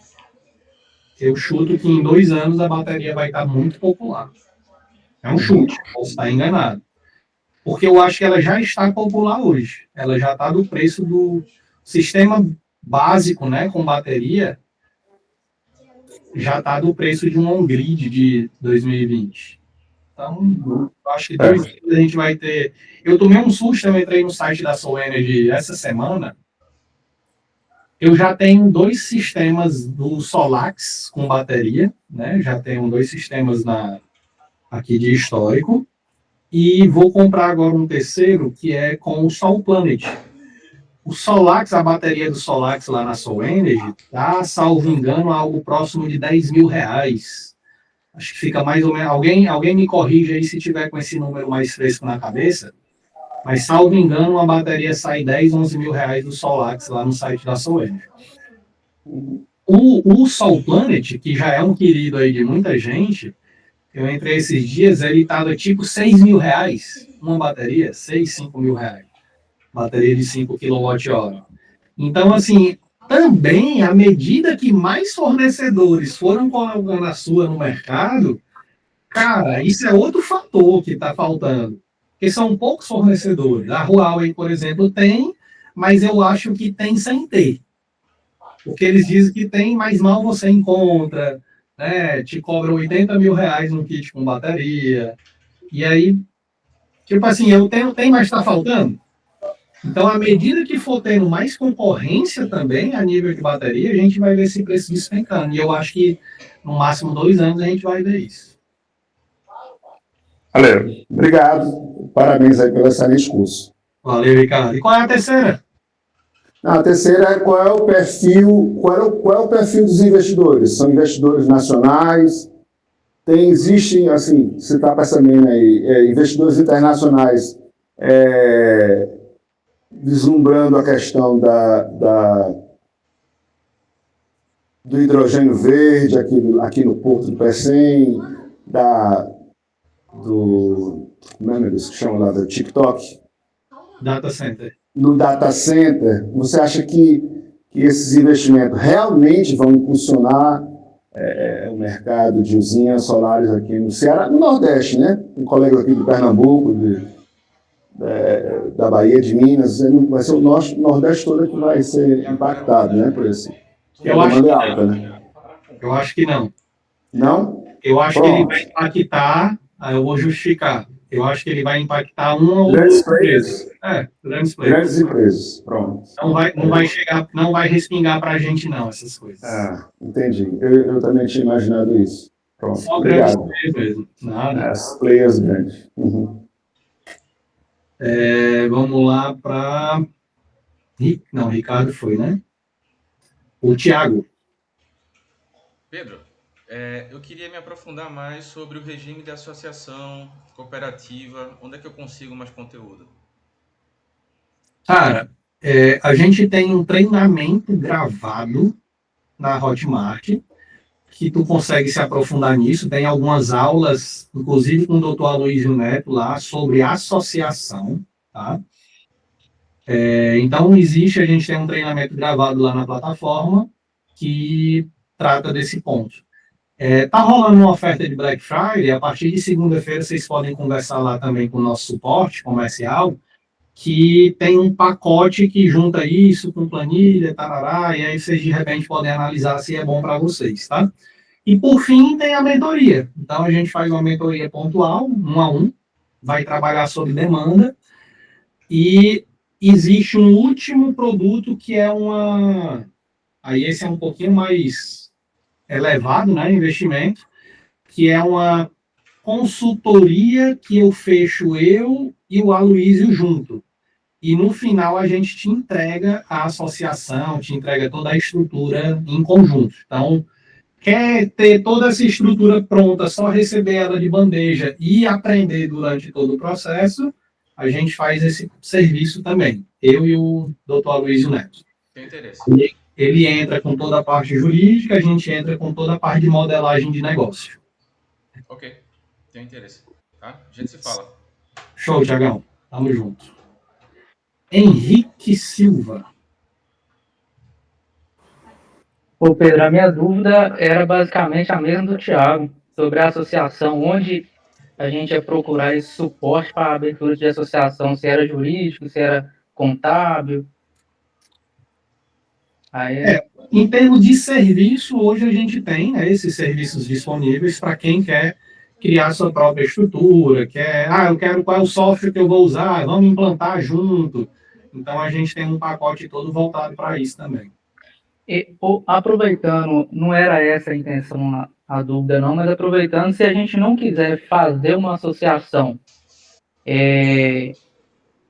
Eu chuto que em 2 anos a bateria vai estar muito popular. É um chute, posso estar enganado. Porque eu acho que ela já está popular hoje. Ela já está do preço do sistema básico, né, com bateria, já está do preço de um on-grid de 2020. Então, eu acho que 2 anos a gente vai ter... Eu tomei um susto, eu entrei no site da Soul Energy essa semana. Eu já tenho 2 sistemas do Solax com bateria, né? Já tenho 2 sistemas aqui de histórico. E vou comprar agora um terceiro, que é com o Sol Planet. O Solax, a bateria do Solax lá na Soul Energy, tá, salvo engano, algo próximo de R$10.000. Acho que fica mais ou menos... Alguém me corrige aí se tiver com esse número mais fresco na cabeça. Mas, salvo engano, uma bateria sai R$10.000, R$11.000 do Solax lá no site da Soul Energy. O Sol Planet, que já é um querido aí de muita gente, eu entrei esses dias, ele estava tipo R$6.000, uma bateria, R$5.000. Bateria de 5 kWh. Então, assim, também, à medida que mais fornecedores foram colocando a sua no mercado, cara, isso é outro fator que está faltando. Porque são poucos fornecedores. A Huawei, por exemplo, tem, mas eu acho que tem sem ter. Porque eles dizem que tem, mas mal você encontra, né? Te cobram 80 mil reais no kit com bateria. E aí, tipo assim, eu tenho, mas está faltando. Então, à medida que for tendo mais concorrência também a nível de bateria, a gente vai ver esse preço despencando. E eu acho que no máximo 2 anos a gente vai ver isso. Valeu. Obrigado. Parabéns aí pelo excelente curso. Valeu, Ricardo. E qual é a terceira? A terceira é qual é o perfil dos investidores? São investidores nacionais? Existem, assim, você está percebendo aí, investidores internacionais vislumbrando a questão do hidrogênio verde aqui no Porto do Pecém, como é que chama lá, do TikTok? Data Center. No data center, você acha que esses investimentos realmente vão impulsionar o mercado de usinas solares aqui no Ceará, no Nordeste, né? Um colega aqui de Pernambuco, da Bahia, de Minas, vai ser o Nordeste todo que vai ser impactado, né? Por esse. Eu acho que alta, não. Né? Eu acho que não. Não? Eu acho Pronto. que ele vai impactar, eu vou justificar. Eu acho que ele vai impactar uma ou Grandes duas empresas. Grandes players. Grandes empresas, pronto. Não vai respingar para a gente, não, essas coisas. Entendi. Eu também tinha imaginado isso. Pronto. Só Obrigado. grandes players mesmo. Nada. As players grandes. Uhum. Vamos lá para... Não, Ricardo foi, né? O Thiago. Pedro, eu queria me aprofundar mais sobre o regime de associação, cooperativa, onde é que eu consigo mais conteúdo? Cara, a gente tem um treinamento gravado na Hotmart, que tu consegue se aprofundar nisso. Tem algumas aulas, inclusive com o Dr. Aloysio Neto lá, sobre associação, tá? Então, a gente tem um treinamento gravado lá na plataforma que trata desse ponto. Tá rolando uma oferta de Black Friday, a partir de segunda-feira vocês podem conversar lá também com o nosso suporte comercial, que tem um pacote que junta isso com planilha, tarará, e aí vocês de repente podem analisar se é bom para vocês, tá? E por fim tem a mentoria. Então a gente faz uma mentoria pontual, 1 a 1, vai trabalhar sob demanda, e existe um último produto que é aí esse é um pouquinho mais elevado, né, investimento, que é uma consultoria que eu fecho eu e o Aloysio junto. E no final a gente te entrega a associação, te entrega toda a estrutura em conjunto. Então, quer ter toda essa estrutura pronta, só receber ela de bandeja e aprender durante todo o processo, a gente faz esse serviço também. Eu e o Dr. Aloysio Neto. Tem interesse. Ele entra com toda a parte jurídica, a gente entra com toda a parte de modelagem de negócio. Ok, tem interesse. Tá? A gente se fala. Show, Thiagão. Tamo junto. Henrique Silva. Ô Pedro, a minha dúvida era basicamente a mesma do Thiago, sobre a associação, onde a gente ia procurar esse suporte para a abertura de associação, se era jurídico, se era contábil. Em termos de serviço, hoje a gente tem, né, esses serviços disponíveis para quem quer criar sua própria estrutura, eu quero qual é o software que eu vou usar, vamos implantar junto. Então a gente tem um pacote todo voltado para isso também. Aproveitando, não era essa a intenção, a dúvida não, mas aproveitando, se a gente não quiser fazer uma associação,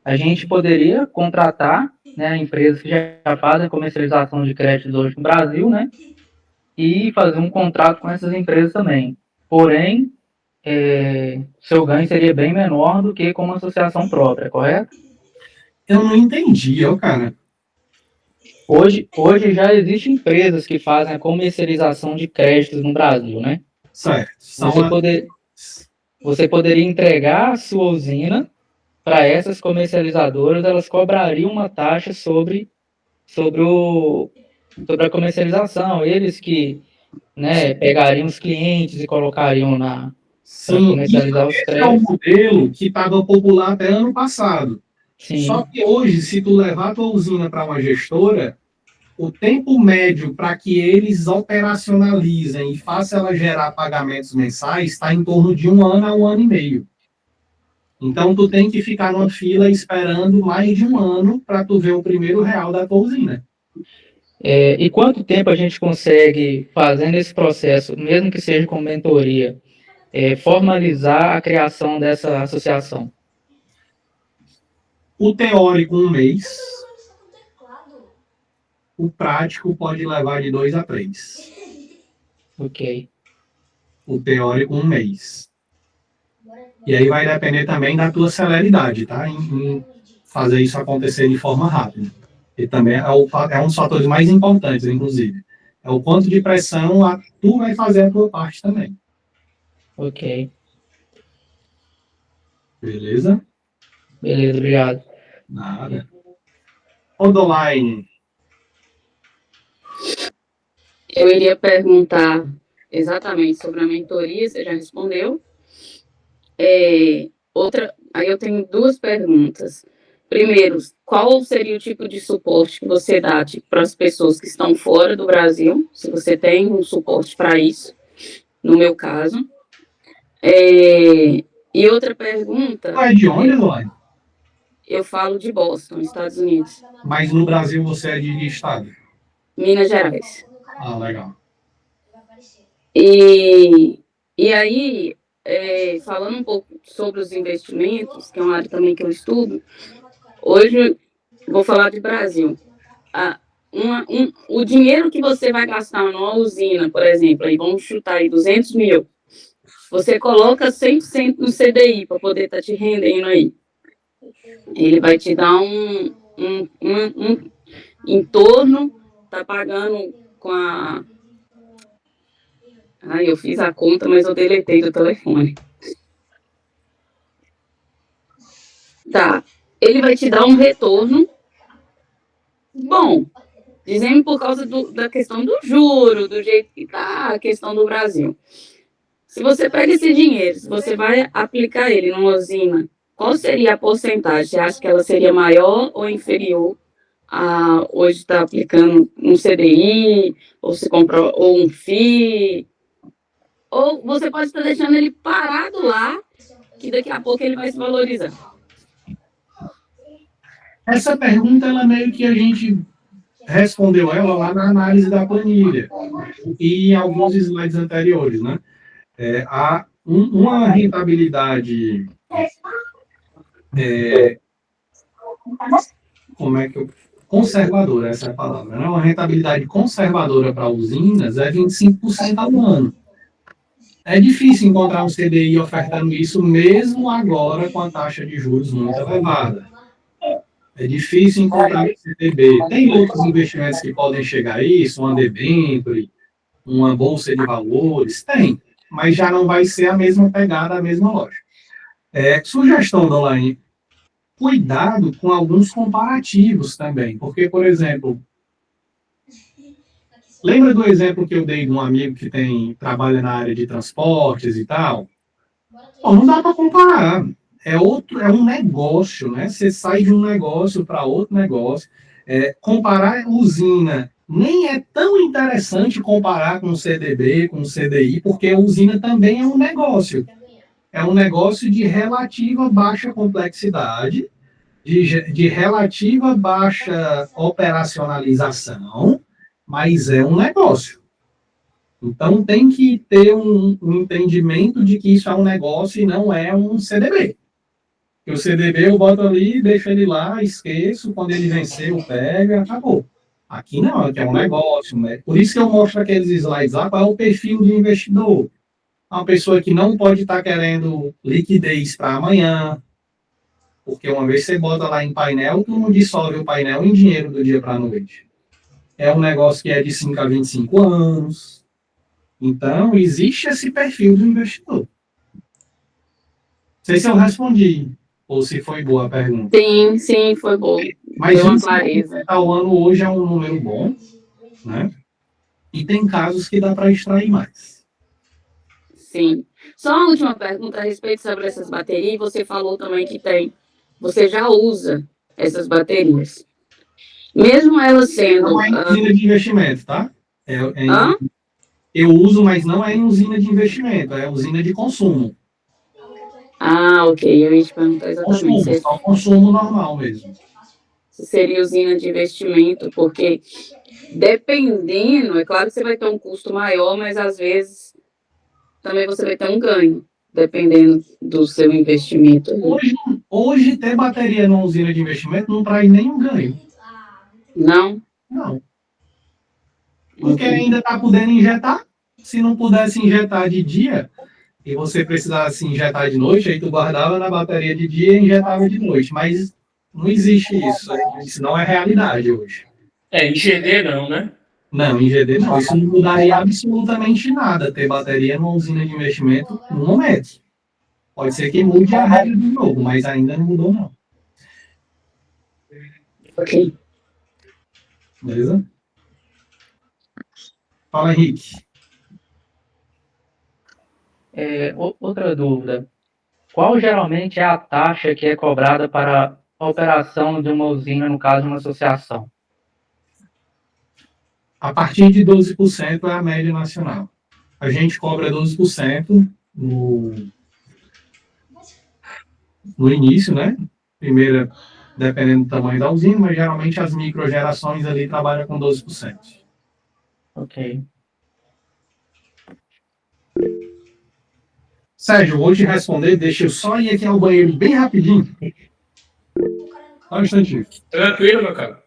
a gente poderia contratar, né, empresas que já fazem comercialização de créditos hoje no Brasil, né, e fazer um contrato com essas empresas também. Porém, seu ganho seria bem menor do que com uma associação própria, correto? Eu não entendi, cara. Hoje já existem empresas que fazem a comercialização de créditos no Brasil, né? Certo. Você poderia entregar a sua usina para essas comercializadoras, elas cobrariam uma taxa sobre sobre a comercialização, eles que, né, pegariam os clientes e colocariam para Sim, comercializar os esse é o créditos. modelo que estava popular até ano passado. Sim, Só que hoje, se tu levar a tua usina para uma gestora, o tempo médio para que eles operacionalizem e façam ela gerar pagamentos mensais está em torno de 1 ano a 1 ano e meio. Então, tu tem que ficar numa fila esperando mais de 1 ano para tu ver o primeiro real da tua usina. e quanto tempo a gente consegue, fazendo esse processo, mesmo que seja com mentoria, formalizar a criação dessa associação? O teórico, 1 mês. O prático pode levar de 2 a 3. Ok. O teórico, 1 mês. E aí vai depender também da tua celeridade, tá? Em fazer isso acontecer de forma rápida. E também é um dos fatores mais importantes, inclusive. É o quanto de pressão tu vai fazer a tua parte também. Ok. Beleza? Beleza, obrigado. Nada. Odoline. Eu iria perguntar exatamente sobre a mentoria, você já respondeu. Aí eu tenho 2 perguntas. Primeiro, qual seria o tipo de suporte que você dá para as pessoas que estão fora do Brasil? Se você tem um suporte para isso, no meu caso. E outra pergunta... Tu é de onde, Odoline? Eu falo de Boston, Estados Unidos. Mas no Brasil você é de estado? Minas Gerais. Ah, legal. E aí, falando um pouco sobre os investimentos, que é uma área também que eu estudo, hoje vou falar de Brasil. O dinheiro que você vai gastar numa usina, por exemplo, aí vamos chutar aí 200 mil, você coloca 100% no CDI para poder estar te rendendo aí. Ele vai te dar um entorno, tá pagando com a... eu fiz a conta, mas eu deletei do telefone. Tá. Ele vai te dar um retorno bom. Dizendo por causa da questão do juro, do jeito que tá a questão do Brasil. Se você pega esse dinheiro, se você vai aplicar ele numa usina, qual seria a porcentagem? Você acha que ela seria maior ou inferior a hoje estar aplicando um CDI, ou se comprou, ou um FII? Ou você pode estar deixando ele parado lá, que daqui a pouco ele vai se valorizar. Essa pergunta, ela meio que a gente respondeu ela lá na análise da planilha e em alguns slides anteriores, né? Há uma rentabilidade conservadora, essa é a palavra, né? Uma rentabilidade conservadora para usinas é 25% ao ano. É difícil encontrar um CDI ofertando isso, mesmo agora com a taxa de juros muito elevada. É difícil encontrar um CDB. Tem outros investimentos que podem chegar a isso, uma debênture, uma bolsa de valores, tem, mas já não vai ser a mesma pegada, a mesma lógica. Sugestão da Olaine, cuidado com alguns comparativos também, porque, por exemplo, lembra do exemplo que eu dei de um amigo que trabalha na área de transportes e tal? Não dá para comparar. É um negócio, né? Você sai de um negócio para outro negócio. Comparar usina nem é tão interessante comparar com o CDB, com o CDI, porque a usina também é um negócio. É um negócio de relativa baixa complexidade, de relativa baixa operacionalização, mas é um negócio. Então, tem que ter um entendimento de que isso é um negócio e não é um CDB. Porque o CDB eu boto ali, deixo ele lá, esqueço, quando ele vencer eu pego, acabou. Aqui não, aqui é um negócio, né? Por isso que eu mostro aqueles slides lá, qual é o perfil do investidor. Uma pessoa que não pode estar querendo liquidez para amanhã, porque uma vez você bota lá em painel, tu não dissolve o painel em dinheiro do dia para a noite. É um negócio que é de 5 a 25 anos. Então, existe esse perfil do investidor. Não sei se eu respondi, ou se foi boa a pergunta. Sim, foi boa. Mas deu uma clareza. O ano hoje é um número bom, né? E tem casos que dá para extrair mais. Sim. Só a última pergunta a respeito sobre essas baterias. Você falou também que você já usa essas baterias. Mesmo elas sendo... Não é em usina de investimento, tá? Hã? Eu uso, mas não é em usina de investimento, é usina de consumo. Ah, ok. Eu ia te perguntar exatamente. Consumo, só consumo normal mesmo. Se seria usina de investimento, porque dependendo, é claro que você vai ter um custo maior, mas às vezes também você vai ter um ganho, dependendo do seu investimento. Hoje ter bateria numa usina de investimento não traz nenhum ganho. Não? Não. Porque ainda está podendo injetar. Se não pudesse injetar de dia, e você precisasse injetar de noite, aí tu guardava na bateria de dia e injetava de noite. Mas não existe isso. Isso não é realidade hoje. Em GD não, né? Não, em GD não. Isso não mudaria absolutamente nada, ter bateria numa usina de investimento no momento. Pode ser que mude a regra do jogo, mas ainda não mudou, não. Ok. Beleza? Fala, Henrique. Outra dúvida. Qual geralmente é a taxa que é cobrada para a operação de uma usina, no caso de uma associação? A partir de 12% é a média nacional. A gente cobra 12% no início, né? Primeiro, dependendo do tamanho da usina, mas geralmente as microgerações ali trabalham com 12%. Ok. Sérgio, vou te responder, deixa eu só ir aqui ao banheiro bem rapidinho. Só um instantinho. Tranquilo, meu cara.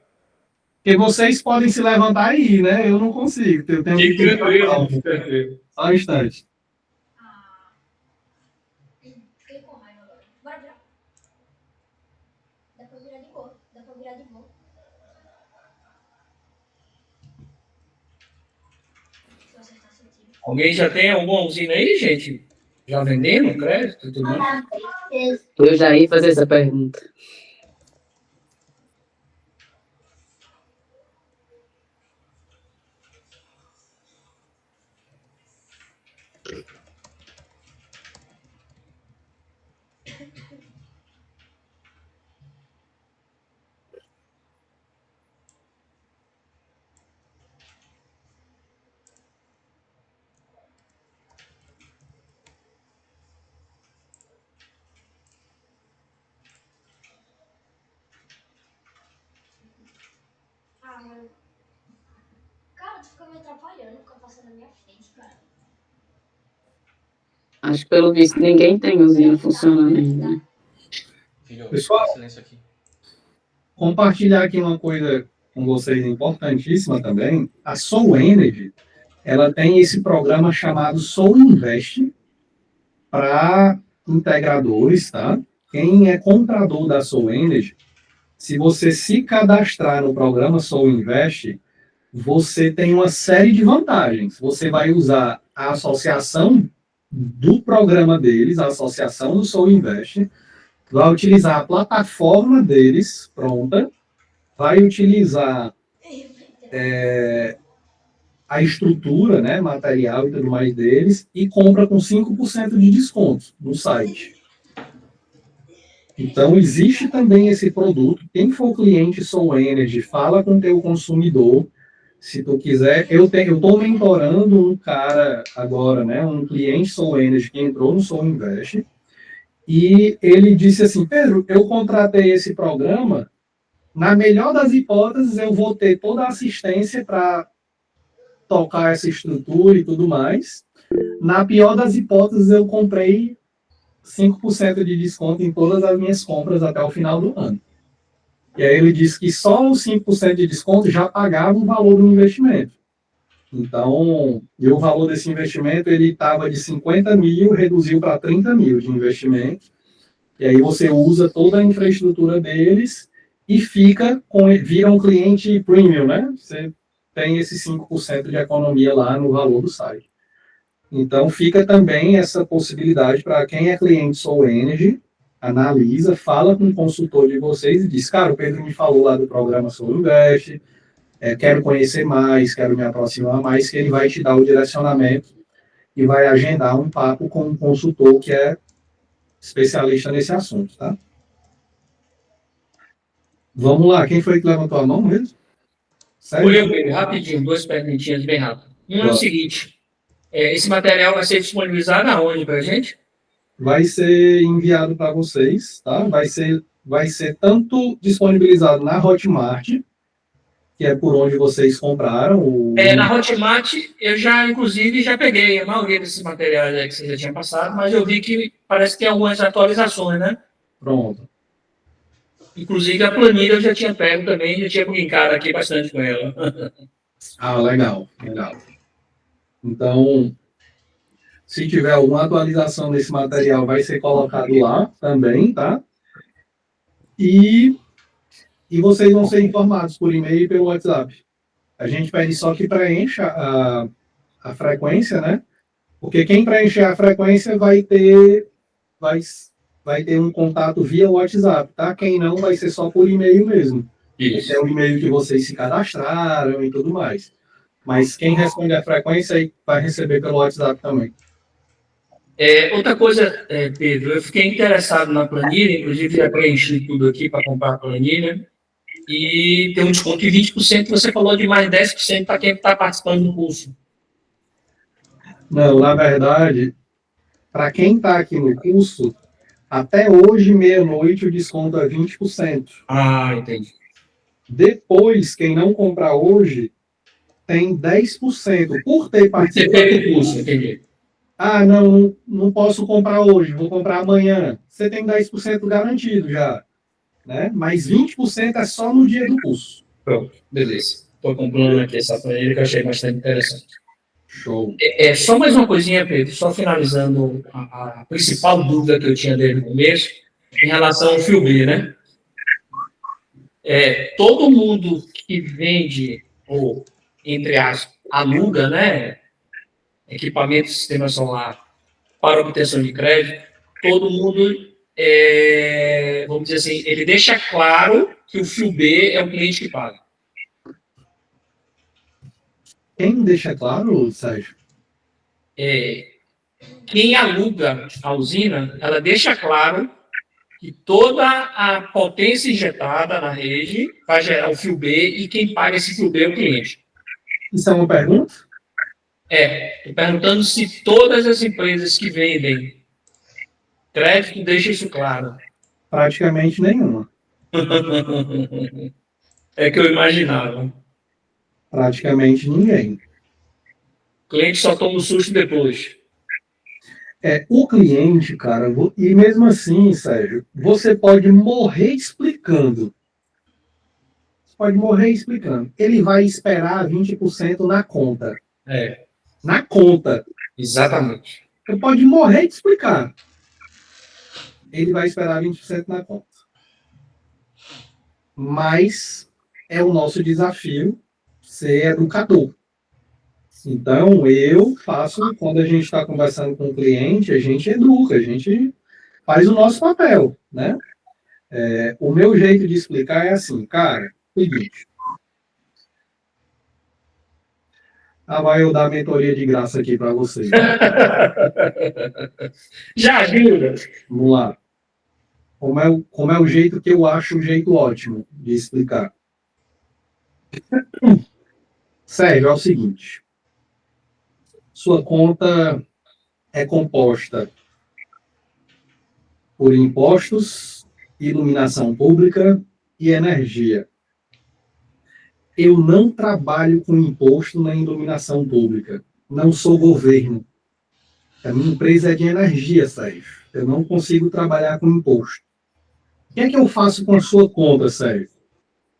Porque vocês podem se levantar e ir, né? Eu não consigo. Eu tenho que Fique tranquilo, calma. tranquilo. Só um instante. Fiquei com raiva agora. Bora virar. Dá pra virar de boa. Dá pra virar de boa. Se eu acertasse o tiro. Alguém já tem alguma usina aí, gente? Já vendendo crédito e tudo mais? Eu já ia fazer essa pergunta. Ah, mano. Cara, tu fica me atrapalhando, fica passando na minha frente, cara. Acho que pelo visto ninguém tem usina funcionando ainda, né? Pessoal, silêncio aqui. Compartilhar aqui uma coisa com vocês importantíssima também. A Soul Energy, ela tem esse programa chamado Soul Invest para integradores, tá? Quem é comprador da Soul Energy, se você se cadastrar no programa Soul Invest, você tem uma série de vantagens. Você vai usar a associação do programa deles, a associação do Soul Invest, vai utilizar a plataforma deles pronta, vai utilizar a estrutura, né, material e tudo mais deles, e compra com 5% de desconto no site. Então, existe também esse produto. Quem for cliente Soul Energy, fala com o teu consumidor. Se tu quiser, eu estou mentorando um cara agora, né, um cliente Soul Energy que entrou no Soul Invest, e ele disse assim: Pedro, eu contratei esse programa, na melhor das hipóteses eu vou ter toda a assistência para tocar essa estrutura e tudo mais. Na pior das hipóteses, eu comprei 5% de desconto em todas as minhas compras até o final do ano. E aí ele disse que só os 5% de desconto já pagava o valor do investimento. Então, e o valor desse investimento, ele estava de 50 mil, reduziu para 30 mil de investimento. E aí você usa toda a infraestrutura deles e vira um cliente premium, né? Você tem esse 5% de economia lá no valor do site. Então, fica também essa possibilidade para quem é cliente Soul Energy, analisa, fala com o consultor de vocês e diz: cara, o Pedro me falou lá do programa Soul Invest, quero conhecer mais, quero me aproximar mais, que ele vai te dar o direcionamento e vai agendar um papo com um consultor que é especialista nesse assunto, tá? Vamos lá, quem foi que levantou a mão mesmo? Foi eu, Pedro, rapidinho, 2 perguntinhas bem rápidas. Um é o seguinte, esse material vai ser disponibilizado aonde para a gente? Vai ser enviado para vocês, tá? Vai ser tanto disponibilizado na Hotmart, que é por onde vocês compraram. Na Hotmart, eu inclusive, já peguei a maioria desses materiais aí que você já tinha passado, mas eu vi que parece que tem algumas atualizações, né? Pronto. Inclusive, a planilha eu já tinha pego também, já tinha brincado aqui bastante com ela. Legal. Então, se tiver alguma atualização desse material, vai ser colocado lá também, tá? E vocês vão ser informados por e-mail e pelo WhatsApp. A gente pede só que preencha a frequência, né? Porque quem preencher a frequência vai ter um contato via WhatsApp, tá? Quem não, vai ser só por e-mail mesmo. Esse é o e-mail que vocês se cadastraram e tudo mais. Mas quem responde a frequência aí vai receber pelo WhatsApp também. Outra coisa, Pedro, eu fiquei interessado na planilha, inclusive já preenchi tudo aqui para comprar a planilha, e tem um desconto de 20%, você falou de mais 10% para quem está participando do curso. Não, na verdade, para quem está aqui no curso, até hoje, meia-noite, o desconto é 20%. Entendi. Depois, quem não comprar hoje, tem 10% por ter participado do curso. Entendi. Não posso comprar hoje, vou comprar amanhã. Você tem 10% garantido já, né? Mas 20% é só no dia do curso. Pronto, beleza. Estou comprando aqui essa planilha que eu achei bastante interessante. Show. Só mais uma coisinha, Pedro, só finalizando a principal dúvida que eu tinha desde o começo, em relação ao FIUB, né? Todo mundo que vende, ou, entre aspas, aluga, né? Equipamento de sistema solar para obtenção de crédito, todo mundo, vamos dizer assim, ele deixa claro que o FIUB é o cliente que paga. Quem deixa claro, Sérgio? Quem aluga a usina, ela deixa claro que toda a potência injetada na rede vai gerar o FIUB e quem paga esse FIUB é o cliente. Isso é uma pergunta? Estou perguntando se todas as empresas que vendem crédito deixam isso claro. Praticamente nenhuma. É que eu imaginava. Praticamente ninguém. O cliente só toma o susto depois. O cliente, cara, e mesmo assim, Sérgio, você pode morrer explicando. Ele vai esperar 20% na conta. Na conta. Exatamente. Você pode morrer de explicar. Ele vai esperar 20% na conta. Mas é o nosso desafio ser educador. Então, eu faço, quando a gente está conversando com o cliente, a gente educa, a gente faz o nosso papel, né? O meu jeito de explicar é assim, cara, seguinte. Vai eu dar a mentoria de graça aqui para vocês. Já ajuda. Vamos lá. Como é o jeito que eu acho o jeito ótimo de explicar. Sérgio, é o seguinte. Sua conta é composta por impostos, iluminação pública e energia. Eu não trabalho com imposto na iluminação pública. Não sou governo. A minha empresa é de energia, Sérgio. Eu não consigo trabalhar com imposto. O que é que eu faço com a sua conta, Sérgio?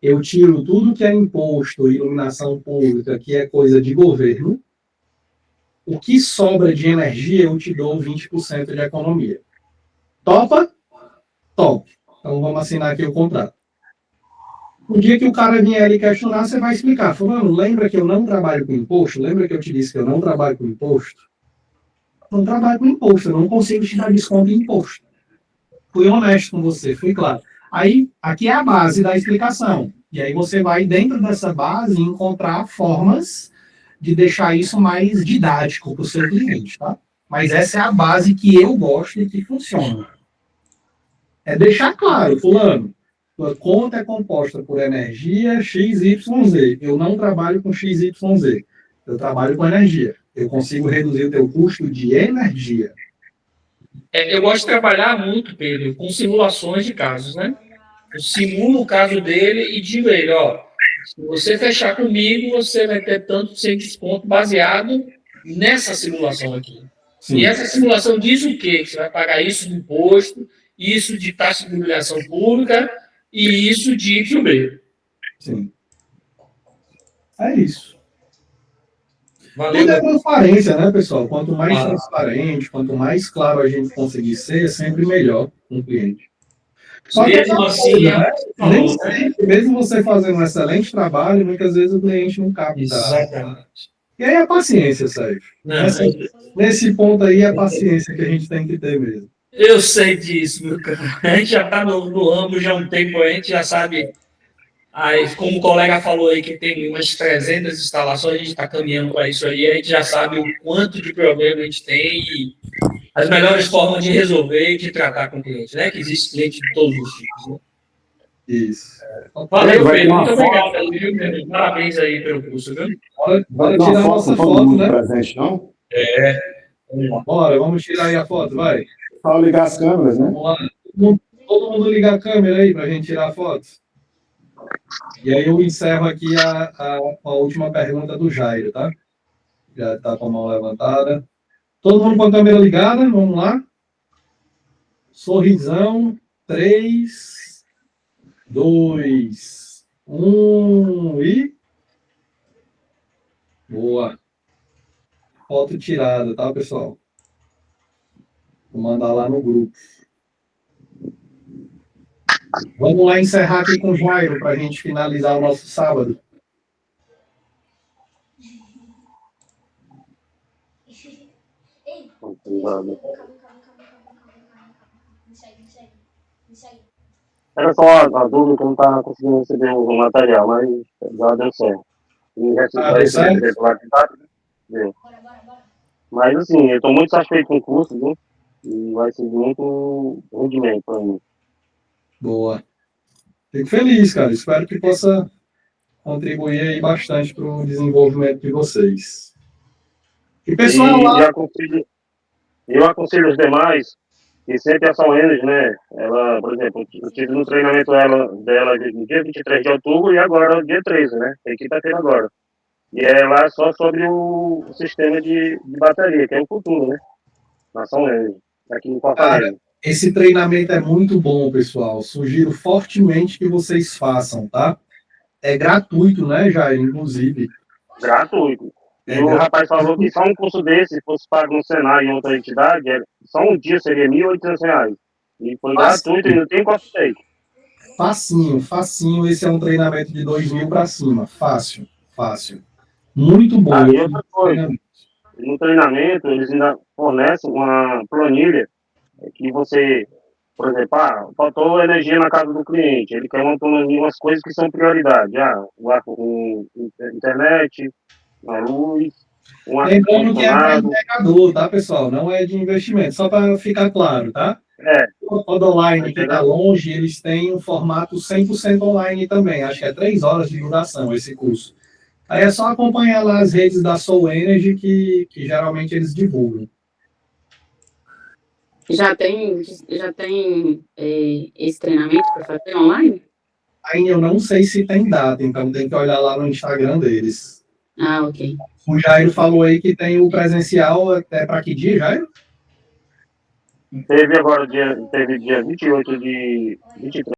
Eu tiro tudo que é imposto, iluminação pública, que é coisa de governo. O que sobra de energia, eu te dou 20% de economia. Topa? Top. Então, vamos assinar aqui o contrato. O dia que o cara vier ali questionar, você vai explicar. Fulano, lembra que eu não trabalho com imposto? Lembra que eu te disse que eu não trabalho com imposto? Não trabalho com imposto, eu não consigo te dar desconto em imposto. Fui honesto com você, fui claro. Aí, aqui é a base da explicação. E aí você vai, dentro dessa base, encontrar formas de deixar isso mais didático para o seu cliente, tá? Mas essa é a base que eu gosto e que funciona. É deixar claro, fulano, sua conta é composta por energia XYZ. Eu não trabalho com XYZ. Eu trabalho com energia. Eu consigo reduzir o teu custo de energia. Eu gosto de trabalhar muito, Pedro, com simulações de casos, né? Eu simulo o caso dele e digo a ele, ó, se você fechar comigo, você vai ter tanto de desconto baseado nessa simulação aqui. Sim. E essa simulação diz o quê? Que você vai pagar isso de imposto, isso de taxa de iluminação pública e isso de filme. Sim. É isso. Valeu, Tudo é meu. transparência, né, pessoal? Quanto mais transparente, quanto mais claro a gente conseguir ser, é sempre melhor com o cliente. Só que Mesmo assim, nem sempre, mesmo você fazendo um excelente trabalho, muitas vezes o cliente não capta. Exatamente. E aí a paciência, Sérgio. Nesse ponto aí, é a paciência que a gente tem que ter mesmo. Eu sei disso, meu cara. A gente já está no ramo já há um tempo, a gente já sabe. Aí, como o colega falou aí que tem umas 300 instalações, a gente está caminhando para isso aí, a gente já sabe o quanto de problema a gente tem e as melhores formas de resolver e de tratar com o cliente, né? Que existe cliente de todos os tipos, né? Isso. Valeu, Pedro. Muito obrigado, viu, Pedro? Parabéns aí pelo curso, viu? Bora tirar a nossa foto, né? Presente, não? Bora, vamos tirar aí a foto, vai. Só ligar as câmeras, né? Vamos lá. Todo mundo liga a câmera aí para a gente tirar a foto. E aí eu encerro aqui a última pergunta do Jairo, tá? Já está com a mão levantada. Todo mundo com a câmera ligada, vamos lá. Sorrisão. 3, 2, 1 e... Boa. Foto tirada, tá, pessoal? Vou mandar lá no grupo. Vamos lá encerrar aqui com o Jairo para a gente finalizar o nosso sábado. Ei, Obrigado. calma. Me segue. Era só a dúvida que eu não estava conseguindo receber o material, mas já deu certo. E já vai receber pelo WhatsApp, né? Bora. Mas assim, eu estou muito satisfeito com o curso, viu? E vai ser muito rendimento para mim. Boa. Fico feliz, cara. Espero que possa contribuir aí bastante para o desenvolvimento de vocês. E pessoal lá... Eu aconselho os demais que sempre a São Energy, né? Ela, por exemplo, eu tive no treinamento dela no dia 23 de outubro e agora dia 13, né? Tem quinta-feira agora. E ela é só sobre o sistema de bateria, que é o futuro, né? Na São Energy, aqui em Fortaleza. Esse treinamento é muito bom, pessoal. Sugiro fortemente que vocês façam, tá? É gratuito, né, Jair? Inclusive. Gratuito. E o rapaz falou que só um curso desse, se fosse pago no Senai em outra entidade, só um dia seria R$ 1.800. E foi gratuito e não tem custo. Facinho. Esse é um treinamento de 2.000 para cima. Fácil. Muito bom. E outra coisa, no treinamento, eles ainda fornecem uma planilha que você, por exemplo, faltou energia na casa do cliente, ele quer uma planilha, umas coisas que são prioridade. Internet, a luz, lembrando que é para empregador, tá, pessoal? Não é de investimento, só para ficar claro, tá? O Online, que está longe, eles têm um formato 100% online também. Acho que é 3 horas de duração esse curso. Aí é só acompanhar lá as redes da Soul Energy, que geralmente eles divulgam. Já tem esse treinamento para fazer online? Aí eu não sei se tem data, então tem que olhar lá no Instagram deles. Ah, ok. O Jairo falou aí que tem o presencial até para que dia, Jairo? Teve agora dia 28 de 23.